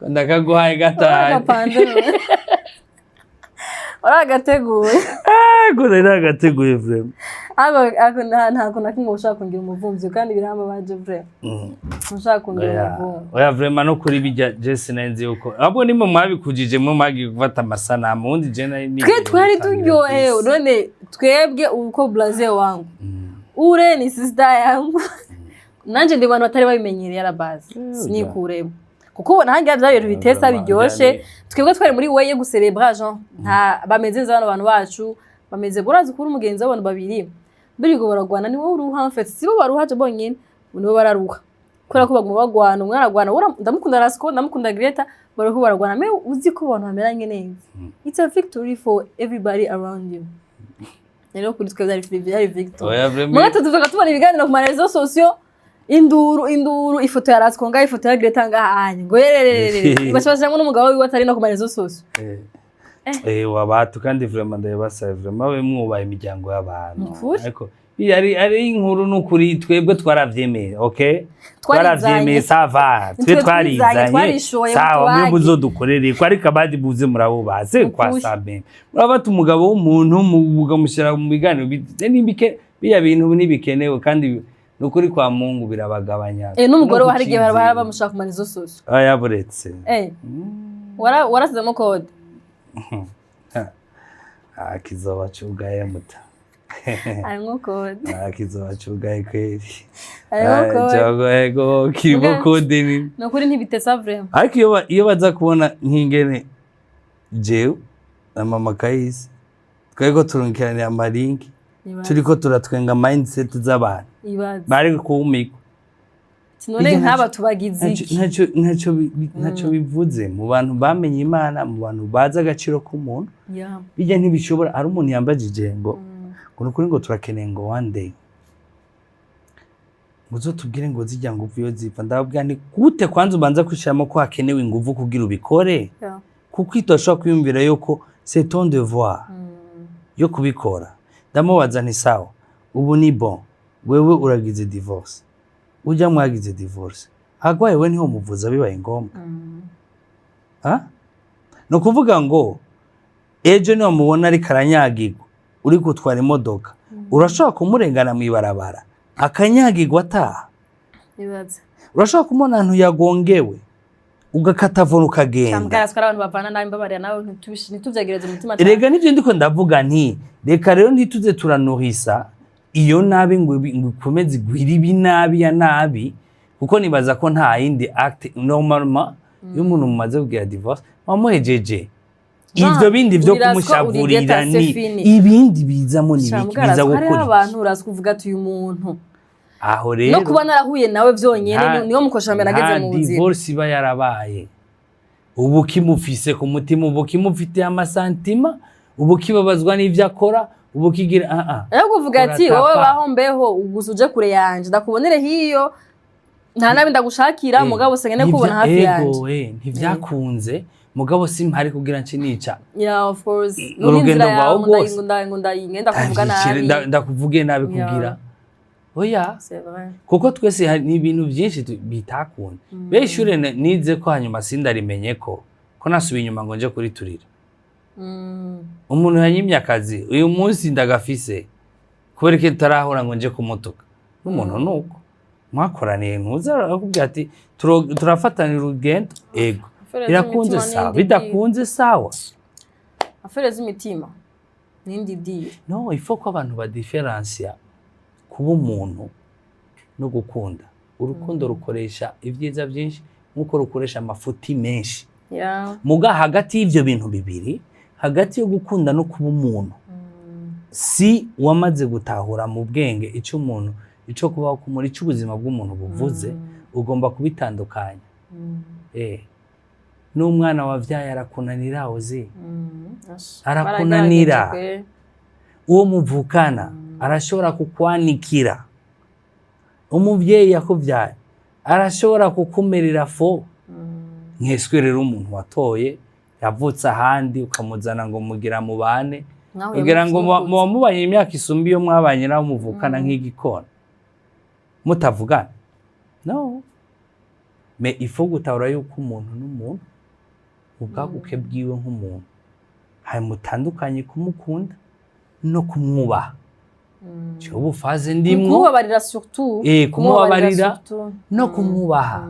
Ndakaguhaye gatanye. Uragateguye. Gure nagateguye vraiment. Ako nta kunakimwe ushaka kungira umuvumvyi kandi biramba baje vraiment. Ushaka kungira umuvumvyi. Oya vraiment no kuri bijya Jesse nanzi uko. Abo nimo mwabikujije mu magi gufata amasanamu undi je nari ni. Twari turyohewe none twebwe uko blaze wangu. Ure ni sister yangu. Nanje ndi bantu batari babimenyereye arabazi. Sinikuremo. Kuko nange bya bintu bitesa biryoshe twebwe twari muri weye gucelebra Jean nta bameze neza abantu bacu bameze burazi kuri umugenzi w'abantu babiri birigo baragwana ni wowe uruha mfete sibo baruhaje bonyine nibo bararuha kora ko baguma bagwana umwe aragwana ndamukunda Rasko ndamukunda Gretha barako baragwana me uzi ko abantu bameranye neza. It's a victory for everybody around you. Rero kuri twebwe ari victory. Mwata tuvuga tubona ibiganiro ku marezo sociaux induru ifoto ya Rasko ngaho ifoto ya Gretha ngaho ngo yererere bashobora ngo n'umugabo wiwe atari no ku marezo sociaux. wabatu kandi vraiment ndabasaba vraiment we mwubaye imiryango y'abantu ariko ari inkuru n'ukuri twebwe twaravyemeye okay twaravyemeye sava twe twarizanye sawa mwe muzodukorere ko ariko abandi buze murabubaze kwa sabe murabata umugabo w'umuntu mugamushyira mu biganiro n'ibike biya bintu nibikenewe kandi nukuri kwa Mungu birabagabanya n'umugore wa hari gihe baraba bamushaka kumana izo soso yaburetse warasizemo code kizoba cyugaye muta arimo code kizoba cyugaye kweli arimo code kirimo code ni nukuri ntibitesa vraiment ariko iyo baza kubona nk'ingene jewe na mama Kayisi twego turunkirana amalinki turiko turatwenga mindset z'abantu bari kuumiko none nk'aba tubagize ntacyo bivuze mu bantu bamenye Imana mu bantu baza agaciro k'umuntu bijya ntibishobora ari umuntu yambajije ngo nukuri ngo turakeneye ngo one day muzo tubwire ngo zijya nguvu yo zipfa ndababwira ni gute kwanza ubanza kwishiramo ko hakenewe inguvu kugira ubikore kuko itoshobora kwiyumvira yuko c'est ton devoir yo kubikora ndamubaza nti sawa ubu ni bon wewe uragize divorce ujya mwagize divorce agwaye we niho muvuza bibaye ngombwa no kuvuga ngo ejo niho mubona ari karanyagirwa uri gutwara imodoka urashobora kumurengana mu ibarabara akanyagirwa ataha urashobora kumubona ahantu yagongewe ugakata vona ukagenda erega nivyo ndiko ndavuga nti reka rero ntituze turanuhisa iyo nabi ngo ikomeze gwira binabi ya nabi kuko nibaza ko nta yindi act normalement iyo umuntu mumaze kugira divorce bamuhejeje ivyo bindi vyo kumushavurira ni ibindi bizamo nibiza gukora hari abantu urazi kuvuga ati uyu muntu aho rero no kuba narahuye nawe vyonyene niyo mukoshambere nageze mu buzima divorce iba yarabaye ubu kimufise ku mutima ubu kimufite amasantima ubu kibabazwa n'ivyo akora ubu kigira rero kuvuga ati wowe baho mbeho ugusuje kure yanje ndakubonere hiyo nta nabi ndagushakira mugabo sengene kubona hafi yanje ntivyakunze mugabo simpari kugira nci of course urugendo rwawe rwose ndayingenda kuvuga nabi ndakuvuge nabi kugira oya kuko twese hari ibintu byinshi bitakunda beshure nize ko hanyuma sindarimenye ko nasubiye inyuma ngo nje kuri turira umuntu yanyimye akazi uyu munsi ndagafise kubera ko tarahura ngo nje kumutuka n'umuntu nuko mwakoraniye ntuza akubwira ati turafatanira urugendo ego irakunze sawa bidakunze sawa afere z'imitima nindi diye no ifo ko abantu ba difference kuba umuntu no gukunda urukundo rukoresha ibyiza byinshi nkuko rukoresha amafuti menshi muga hagati y'ivyo bintu bibiri hagati yo gukunda no kuba umuntu si wamaze gutahura mu bwenge icyo umuntu ico kubaho kumuri cy'ubuzima bw'umuntu buvuze ugomba kubitandukanya n'umwana wavyaye arakunanira ozi arakunanira uwo muvukana arashobora kukwanikira umuvyeyi yakuvyaye arashobora kukumerera fo nkeswe rero umuntu watoye yavutse ahandi ukamuzana ngo mugira mubane kugira ngo mubanye imyaka isumbi yo mwabanye naho muvukana nk'igikona mutavugana no me ifo gutahura yuko umuntu n'umuntu ubwaguke bwiwe nk'umuntu hari mutandukanye kumukunda no kumwubaha cyo bufaze ndimwo kumubabarira surtout kumubabarira no kumwubaha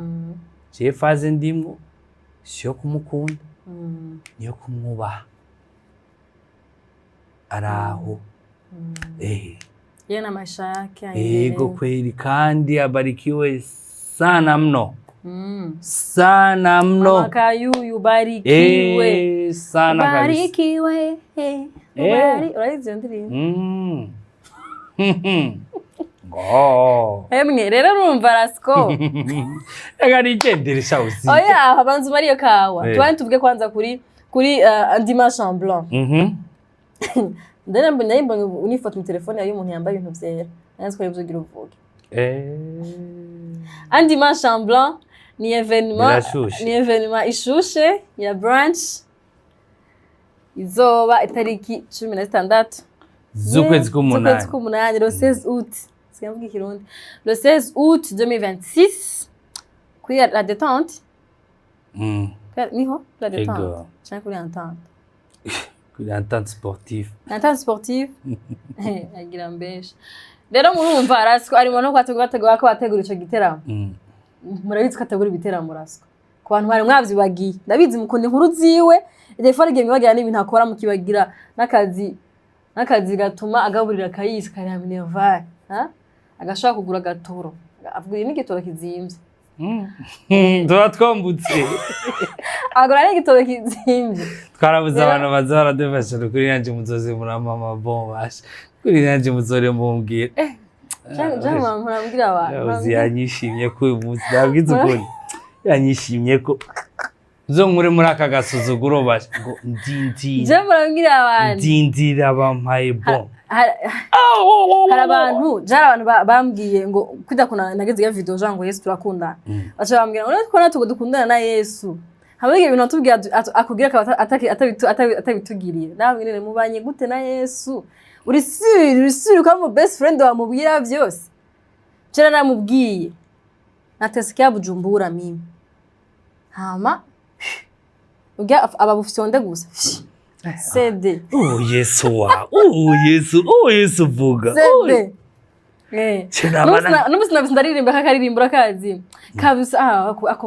je faze ndimwo sio kumukunda niyo kumwubaha araho yena maisha yake ego kweli kandi abarikiwe sana mno sana mno Makayuyu barikiwe sana barikiwe urayizi ndirimbo Emwe rero numva Rasko agarigenderesha uzi oya abanzu mariyo kawa twani tuvuge kwanza kuri dimanche en blanc ndana mbona unifoto mu telefone yayo umuntu yambaye ibintu byera nanze ko bivugira uvuge dimanche en blanc ni événement ishushe ya brunch izoba itariki 16 z'ukwezi k'umunani le 16 août siyavuga ikirundi le 16 août 2026 kuri la détente niho la détente cyangwa kuri entente kuri entente sportive agira mbesha rero murumva Rasko arimo no kwategura ko bategura ico giteramo murabizi kategura ibiteramo Rasko ku bantu bari mwavyibagiye ndabizi mukunda inkuru ziwe defo ari game bagira n'ibintu akora mukibagira n'akazi gatuma agaburira kayisi kari Minerval agashaka kugura gatoro avuga n'igitoro kizimvye tuba twambutse agora n'igitoro kizimvye twarabuze abantu baza baradufasha kuri yanje muzoze muri mama bon basha kuri yanje muzore mumbwira jama murambwira abantu yanyishimye ko uyu munsi ndabwize ukuri yanyishimye ko zo muri aka gasuzuguro basha ngo ndindi jama murambwira abantu ndindira bampaye bon hari abantu bambwiye ngo kudakunda nageze ya video jango Yesu turakunda acha bambwira ngo ko natwe dukundana na Yesu habege ibintu atubwira akubwira ko atabitugiriye nabwire mubanye gute na Yesu uri sure ko mu best friend wamubwira byose cyera namubwiye natesikia Bujumbura mimi hama uga ababufyonde gusa CD Yesu vuga CD numusina ndaririmba kakaririmba kazi kabisa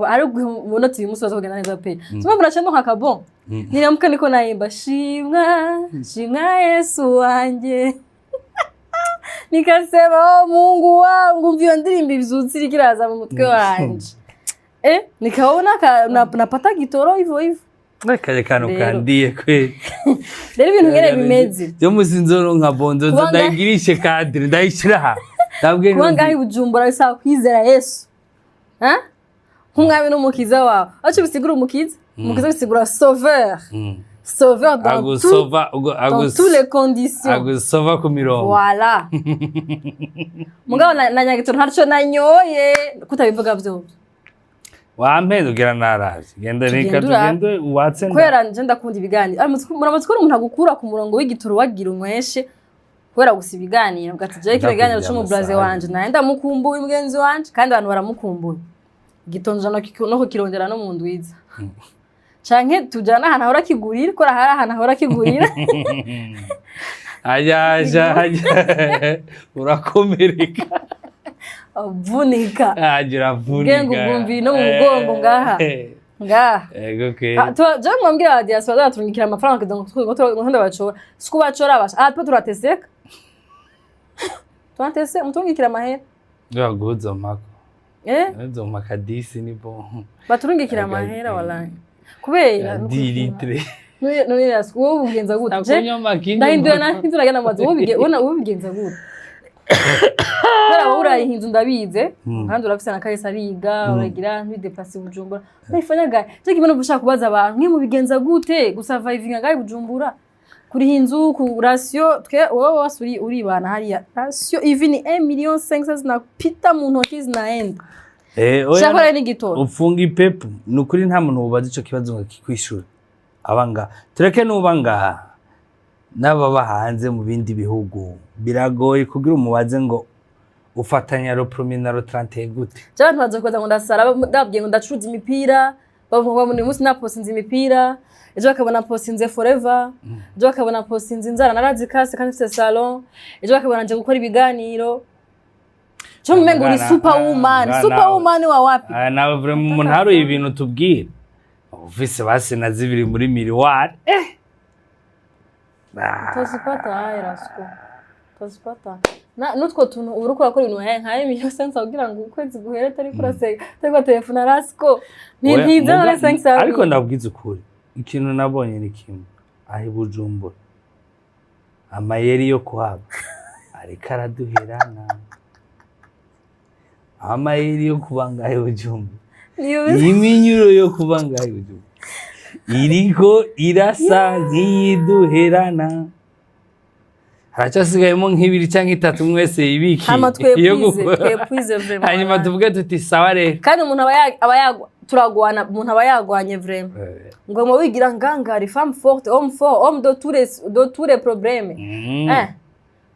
ari umunota uyu musozo kugenda neza pe sima bura cyane nkakabon niramuka niko nayimba shimwa Yesu wanje nikasema Mungu wangu mvyo ndirimba bizuziri kiraza mu mutwe wanje nikaona napata gitoro hivyo Nakaje kano kandiye kweli. Rero ibintu ngere bimeze. Byo musinzoro nka bondo ndagirishe kadire ndayishira ha. Ndabwe ngo ngahi Bujumbura bisa kwizera Yesu. Nk'umwami n'umukiza wawe. Acho bisigura umukiza? Umukiza bisigura sauveur. Sauveur dans toutes les conditions. Agusova ku mirongo. Voilà. Mugabo na nyagitoro ntaco nanyoye kutabivuga byo. Wampezo gira narazi genda reka tugende uwatse kwera nje ndakunda ibiganiro muramatse ko umuntu agukura ku murongo w'igitoro wagira unyweshe kwera gusa ibiganiro ugati je kibiganiro cyo mu Brazil wanje naye ndamukumbuye umugenzi wanje kandi abantu baramukumbuye gitonja no kirondera no mu ndwiza canke tujana hana hora kigurira ko rahara hana hora kigurira aja urakomereka vunika agira vunika ngengo gumbi no mu mugongo ngaha ego ke je mwambira adi aswaza turungikira amafaranga ngo ndabacora siku bacora basha twa turateseka twantese mutungikira amahera yaguza mako nzo makadisi ni bon baturungikira amahera wallahi kubera dilitre no yas wo bugenza gute je ndahindura nagana amazi wo bigenza gute Kera wura ihinzu ndabize kandi urafise na kahise ariga uragira ntideplace Bujumbura bifanyaga je kibona bushaka kubaza abantu mwe mu bigenza gute gusurvivinga gayi Bujumbura kuri hinzu ku ratio twe wowe wasuri uri bana hariya ratio even 1,500,000 na pita mu ntoki zinaenda oya n'igitoro ufunga ipepu nukuri nta muntu ubaza ico kibazo ngo kikwishura abanga tureke nubanga n'ababa hanze mu bindi bihugu biragoye kugira umubaze ngo ufatanya ro promina ro 30 gute cyane bazo koza ngo ndasara ndabwiye ngo ndacuza imipira bavuga muri musi naposinze imipira ejo akabona posinze forever ejo akabona posinze inzara narazi kase kandi se salon ejo akabona nje gukora ibiganiro cyo mmengo ni superwoman wa wapi nawe vraiment umuntu haro ibintu tubwira ufise base na zibiri muri miliwari Tuzipata Rasko. Tuzipata. Nutwo tuntu uruko akora ibintu nkaye miyo sense kugira ngo ukwezi guhere tari kurase tari telefone Rasko. Ni ntiza na sense ariko ndabwiza ukuri. Ikintu nabonye ni kimwe. Ahi Bujumbura. Amayeri yo kuhaba. Ariko araduherana. Amayeri yo kubanga ahi Bujumbura. Iminyuro yo kubanga ahi Bujumbura. Iriko irasa nkiyiduherana haracasigayemo nk'ibiri cyangwa itatu mwese ibiki twepwize vraiment hanyuma tuvuge tuti sawa rero kandi umuntu aba yagwa turagwana umuntu aba yagwanye vraiment ngo mo wigira ngangari femme forte homme fort homme de tous les problèmes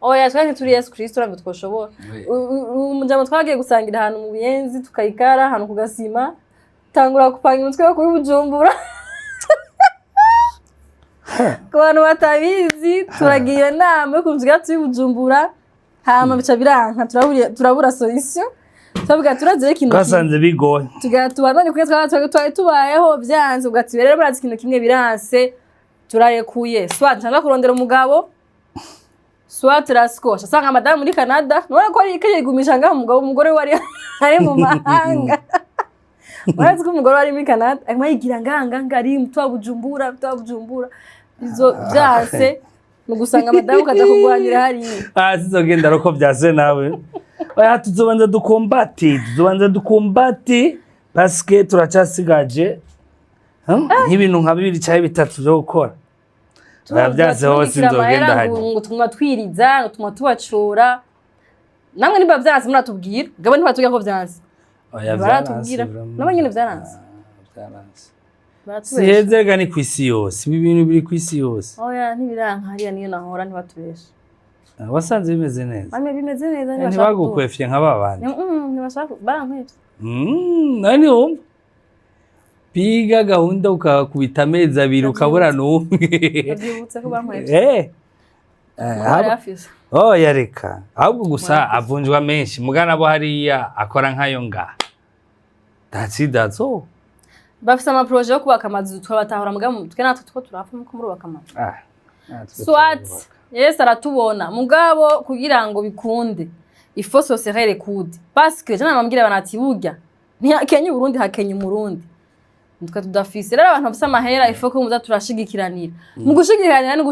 oya twari turi Yesu Kristo ntabwo twoshobora umujamo twagiye gusangira ahantu mu Buyenzi tukayikara ahantu kugasima tangura kupanga umutwe wo kubijumbura ku bantu batabizi turagiye inama yo kuvuga tubijumbura hama bica biranka turabura solution twavuga turaze ikintu twasanze bigoye tugatubandanye kuko twari tubayeho byanze ugati rero barazi ikintu kimwe biranse turarekuye swat cyangwa kurondera umugabo swat Rasko asanga madame muri Canada none ko yigumisha ngaho umugore wari ari mu mahanga warazi ko umugore wari muri Canada arimo yigira nganga ari mutwabujumbura izo byase nugusanga madame kaza kugwanira hari sizogenda roko byase nawe oya tuzobanza dukombate parce que turacasigaje nk'ibintu nka 2 cyangwa 3 byo gukora byase hose nzogenda hari ngo tumwa twiriza ngo tumwa tubacura namwe niba byanze muratubwira gabo ntibatubwira ko byanze oya baratubwira n'abanyene byanze sihezega ni kwisi yose ibintu biri kwisi yose oya ntibiranka hariya niyo nahora ntibatubesha wasanze bimeze neza bamwe bimeze neza ntibagukwefye nk'ababandi ntibashaka barankwefye nani wumva piga gahunda ukakubita amezi 2 ukabura n'umwe babyibutse ko bankwefye oya reka ahubwo gusa avunjwa menshi mugana bo hariya akora nkayo nga that's all bafise ama projet yo kubaka amazu twabatahura mugabo twe natwe two turapfa muko murubaka amazu swat yes aratubona mugabo kugira ngo bikunde il faut se serrer les coudes parce que jana bambwira banati burya Kenya Burundi hakenya umurundi nitwe tudafise rero abantu bafise amahera il faut ko muza turashigikiranira mu gushigikirana no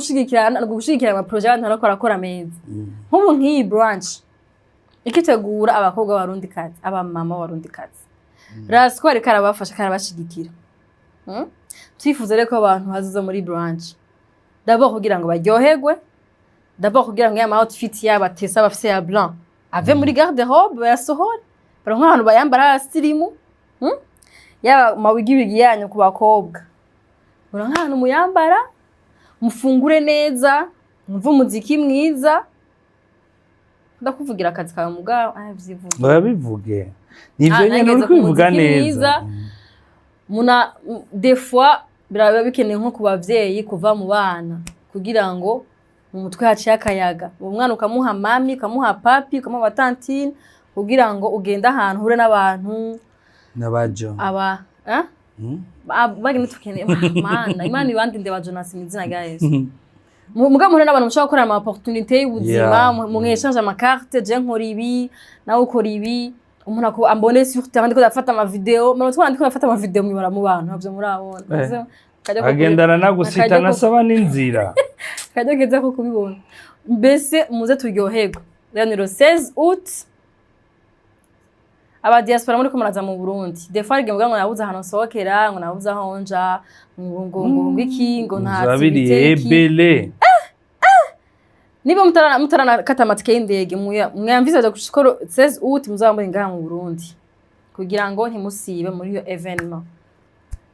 gushigikirana ama projet abantu barakora meza nk'ubu nk'iyi branch ikitegura abakobwa barundi kazi abamama barundi kazi Rasko ari karabafasha karabashigikira twifuza reko abantu hazuza muri branch d'abord kugira ngo baryoherwe d'abord kugira ngo ya outfit yabatesa bafise ya blanc ave muri garde robe bayasohora baronka abantu bayambara stilimu yaba mawigibigi yanyu ku bakobwa baronka abantu muyambara mufungure neza mumva umuziki mwiza ndakuvugira akazi kawe mugabo avyivuga babivuge nivyo nyene uri kwivuga neza muna des fois biraba bikeneye nko kubavyeyi kuva mu bana kugira ngo mu mutwe haciye akayaga umwana ukamuha mami ukamuha papi ukamuha batantine kugira ngo ugenda ahantu hure n'abantu nabajo bagene tukeneye imana ibandi nde ba Jonas imizina ya Yesu mugabo hure n'abantu mushaka gukora ama opportunité y'ubuzima mu exchange ama carte je nkora ibi nawe ukora ibi umuntu ako ambone sur terrain ndiko dafata ama video mano twandi ndiko dafata ama video mwibara mu bantu havyo murabona agendana nagusita nasaba n'inzira kajya ko kubibona mbese muze turyoherwa rero ni le 16 août aba diaspora muri ko muraza mu Burundi des fois ngo nabuza hano sokera ngo nabuza honja ngo iki ngo nta activité niba mutarana kata amatike y'indege mwamviza gushikoro 16 août muzambaye ngaha mu Burundi kugira ngo ntimusibe muri iyo événement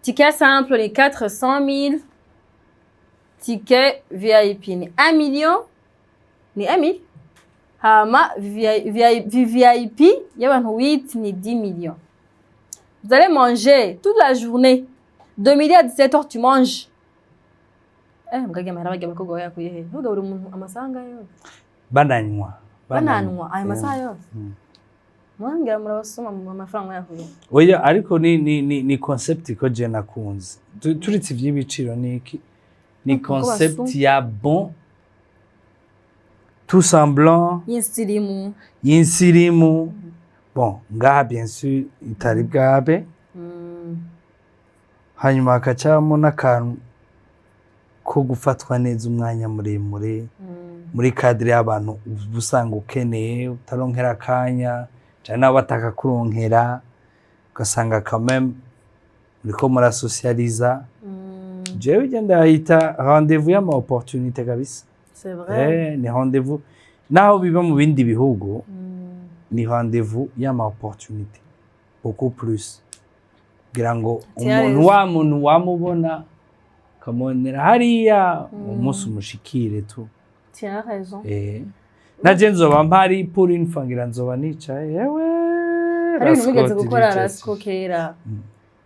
ticket simple ni 400 000 ticket VIP ni 1 million ni 1 million hama VIP y'abantu 8 ni 10 millions vous allez manger toute la journée de midi à 17h tu manges mbega amahera bagiye bakogwa yakuye he vuga buri umuntu amasanga yo bananywa ayo masaha yose mwangira murabasoma mu mafaranga yakuye oya ariko ni concept ko je nakunze turitse ivy'ibiciro niki ni concept ya bon tout semblant yinsirimu bon ngaha bien sûr itari bwabe hanyuma akacamo n'akantu ko gufatwa neza umwanya muremure muri cadre y'abantu usanga ukeneye utaronkera akanya cyane abataka kuronkera ugasanga quand même uriko murasocializa jewe genda yita rendez-vous ya ma opportunité kabisa c'est vrai ni rendez-vous naho biba mu bindi bihugu ni rendez-vous ya ma opportunité beaucoup plus kugira ngo umuntu wamubona kamonera hariya umunsi umushikire tu. Tiens raison. Naje nzoba mpari pour une fois ngira nzoba nicaye yewe hari ibintu bigeze gukora Rasko kera.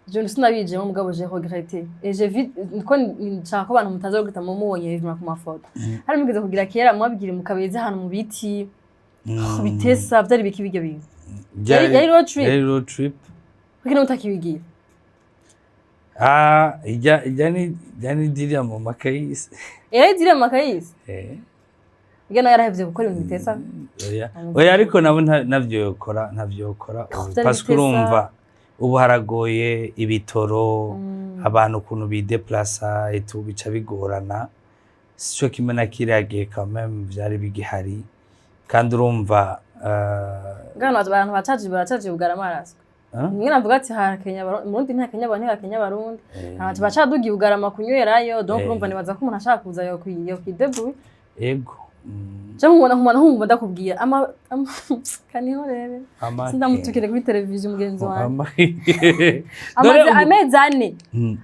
Je ne sinabije mugabo j'ai regretté et j'ai vu ko nshaka abantu mutaza gukita mu mubonye bivuma ku mafoto. Hari mugeze kugira kera mwabigire mu kabezi hano mu biti. Bitesa byari biki bijya bintu. Yari road trip. Kuko utakibigira. Ijani diriya mu makayisi. Diriya mu makayisi? Igana yarahevye gukora ibintu bitesa. Oya ariko nabo navyo yokora parce que urumva ubu haragoye ibitoro abantu kuntu bideplasa etu bica bigorana. Sico kimena kiragiye quand même vyari bigihari kandi urumva ngano abantu baracaje bugarama Rasko. Mwe navuga ati ha Kenya Burundi nta Kenya abantu nta Kenya Barundi. Abantu bacadugiye bugarama kunywerayo donc urumva nibaza ko umuntu ashaka kuza yo kwidebuye. Ego. Cyangwa nkubona humva ndakubwira kaniho rebe. Sindamutukire kuri televiziyo mugenzi wanjye. Amezi ane.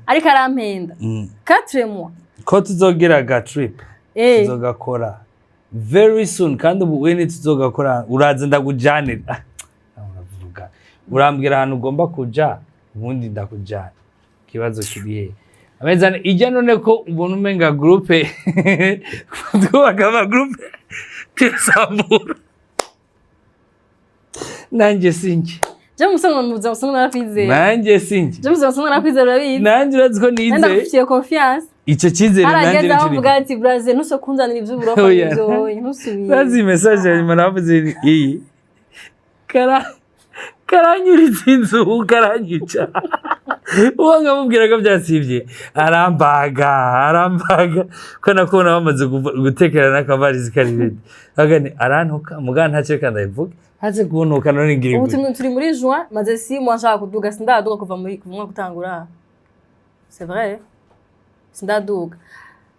Ariko arampenda. 4 mois. Ko tuzogira ga trip. Tuzogakora very soon kandi ubu we tuzogakora uraza ndakujanira. Urambwira ahantu ugomba kuja ubundi ndakujana. Kibazo kiriye. Amezane ijya none ko ubona umenga groupe twubaka groupe tisambura. Nanje sinki. Je musanga narakwizera. Nanje sinki. Je musanga narakwizera urabizi. Nanje uraziko nize. Ndakufitiye confiance. Icyo cyizere nanje n'ikiri. Arageza avuga ati Brazil nuso kunzanira ivy'uburofa n'ivyo ntusubiye. Bazi message ya navuze iyi. Karanyuriza inzu karanyica. Uwo ngamubwira ko byasivye arambaga ko nakubona bamaze gutekerana n'akabarizi karibedi agane arantuka mugana ntaceka ndayivuga haze kunuka none ngiri ubu turi muri juin maze 6 mois nshaka kuduga sindaduga kuva muri kumwa gutangura c'est vrai sindaduga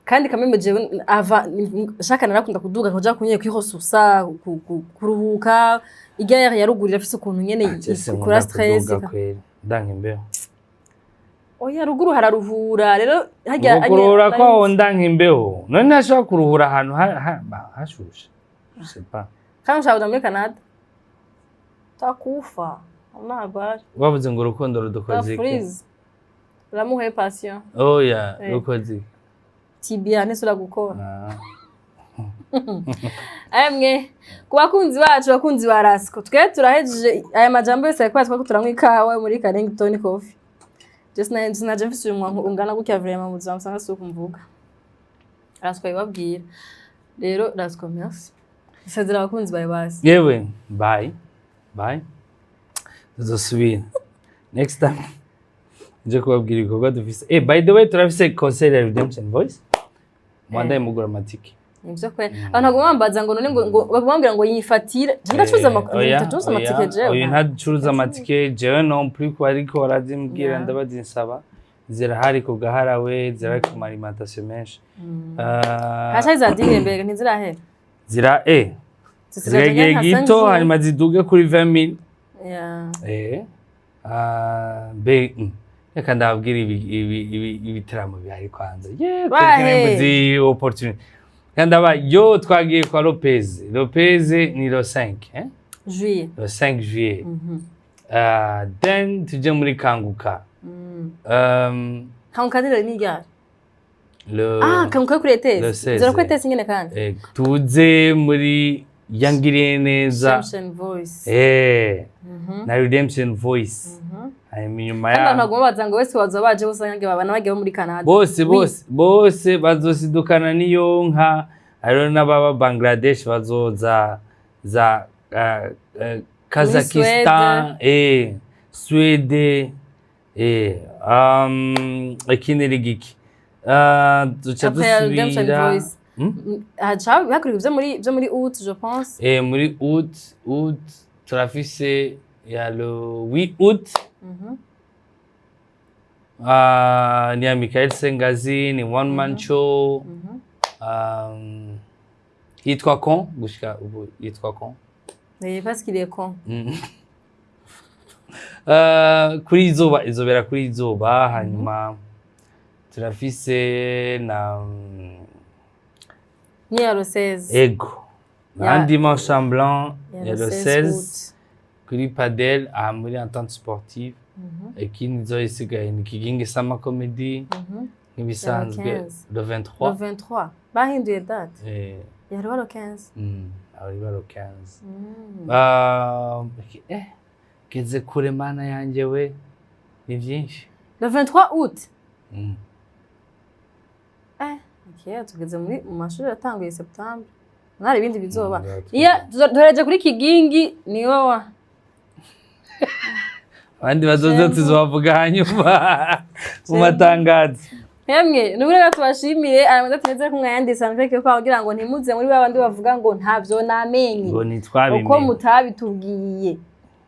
kandi kameme jewe ava shaka narakunda kuduga nkoja kunye kwihosusa kuruhuka igare yarugurira afise ukuntu nyene ikura stress ndange mbeo. Oya ruguru hararuhura rero hajya kuruhura ko ndange mbeo none nashaka kuruhura ahantu hashushe je sais pas kandi ushaka muri Canada takufa nagwa wavuze ngo urukundo rudukoze iki l'amour est patient. Oya rukoze tibia nesura gukora Amwe kubakunzi bacu bakunzi ba Rasko twe turahejeje aya majambo yose yakwa twako turanywa ikawa muri Carrington Coffee. Just naje mfise umwanko ungana gutya vraiment mu buzima usanga so kumvuga. Rasko yibabwira. Rero Rasko merci. Isezera abakunzi bawe basi. Yewe bye. Tuzosubira. Next time. Je kubabwira ibikorwa dufise. By the way turafise concert ya Redemption Voice. Mwanda mugura matiki. Nibyo kwe. Abantu bambaza ngo none ngo babambwira ngo yifatire. Je ndacuza amatike je. Oya ntacuruza amatike je non plus ko ariko arazimbwira ndabadinsaba. Zirahari ko gaharawe zirari ku alimentation menshi. Hasha zadire mbega ntizirahera. Zirege gito hanyuma ziduge kuri 20000. Reka ndababwira ibitaramo bihari kwanza. Muzi opportunity. Kandaba yo twagiye kwa Lopez ni le 5 juillet. Le 5 juillet. Then tuje muri Kanguka. Kanguka ni gare. Kanguka kuri ETS. Zero kuri ETS nyene kandi. Tuze muri yangiriye neza. Redemption Voice. Na Redemption Voice. Inyuma ya kandi ntabwo bazanga wese wazo baje usange babana bagiye muri Canada. Bose bazosidukana niyo nka ari n'ababa Bangladesh bazoza za Kazakhstan Sweden ikineri giki duca dusubira hakuri byo muri août je pense muri août turafise ya le 8 août ni ya Michael Sengazi ni one man show yitwa con gushika ubu yitwa con parce qu'il est con kuri izuba izobera kuri izuba hanyuma turafise na ni ya le 16 ego un dimanche semblant et le 16 kuri padel à muri entente sportive ikindi nzoyisigaye ni kigingi sama comedy nk'ibisanzwe le 23 bahinduye date yari le 15 ari le 15 keze kure mana yanje we ni byinshi le 23 août tugeze mu mashuri yatanguye September nari ibindi bizoba duhereje kuri kigingi ni wowe abandi bazoza tuzobavuga hanyuma mu matangazo Yemwe nubwo tubashimire aramada tumeze kumwe yanditse amfeke ko kugira ngo ntimuze muri babandi bavuga ngo ntavyo namenye ngo nitwabimenye uko mutabitubwiye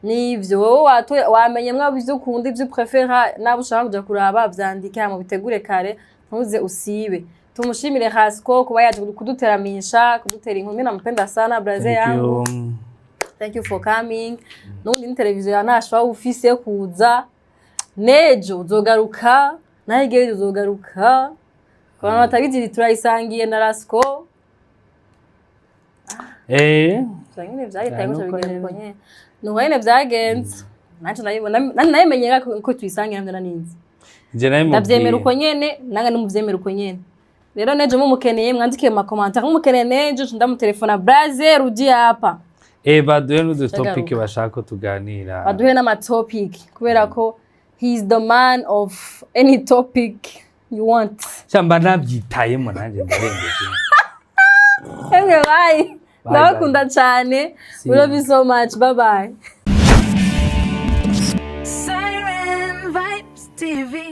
nivyo wamenye mwa ivyo ukunda ivyo prefera nabo ushaka kuja kuraba vyandike mu bitegure kare ntuze usibe tumushimire Rasko kuba yaje kuduteramisha kudutera inkumi na mpenda sana braze yangu thank you for coming nundi ni televiziyo yanashwa ufise kuza nejo uzogaruka naige uzogaruka kwa batabizi turayisangiye na Rasko cyangwa vyahitaye ngo bigende konye nuhene vyagenze naje nayimenye ko tuyisangira ndana ninzi je nayo ndavyemera uko nyene nanga numuvyemera uko nyene rero nejo mumukeneye mwandike mu commentaire mumukeneye nejo ndamutelefona braze rudi hapa baduhe n'udu topic bashaka tuganira baduhe n'ama topic kubera ko he is the man of any topic you want cyamba nabyitayemo nanjye ndarengeje bye ndakunda cyane we love you so much bye bye Siren Vibes TV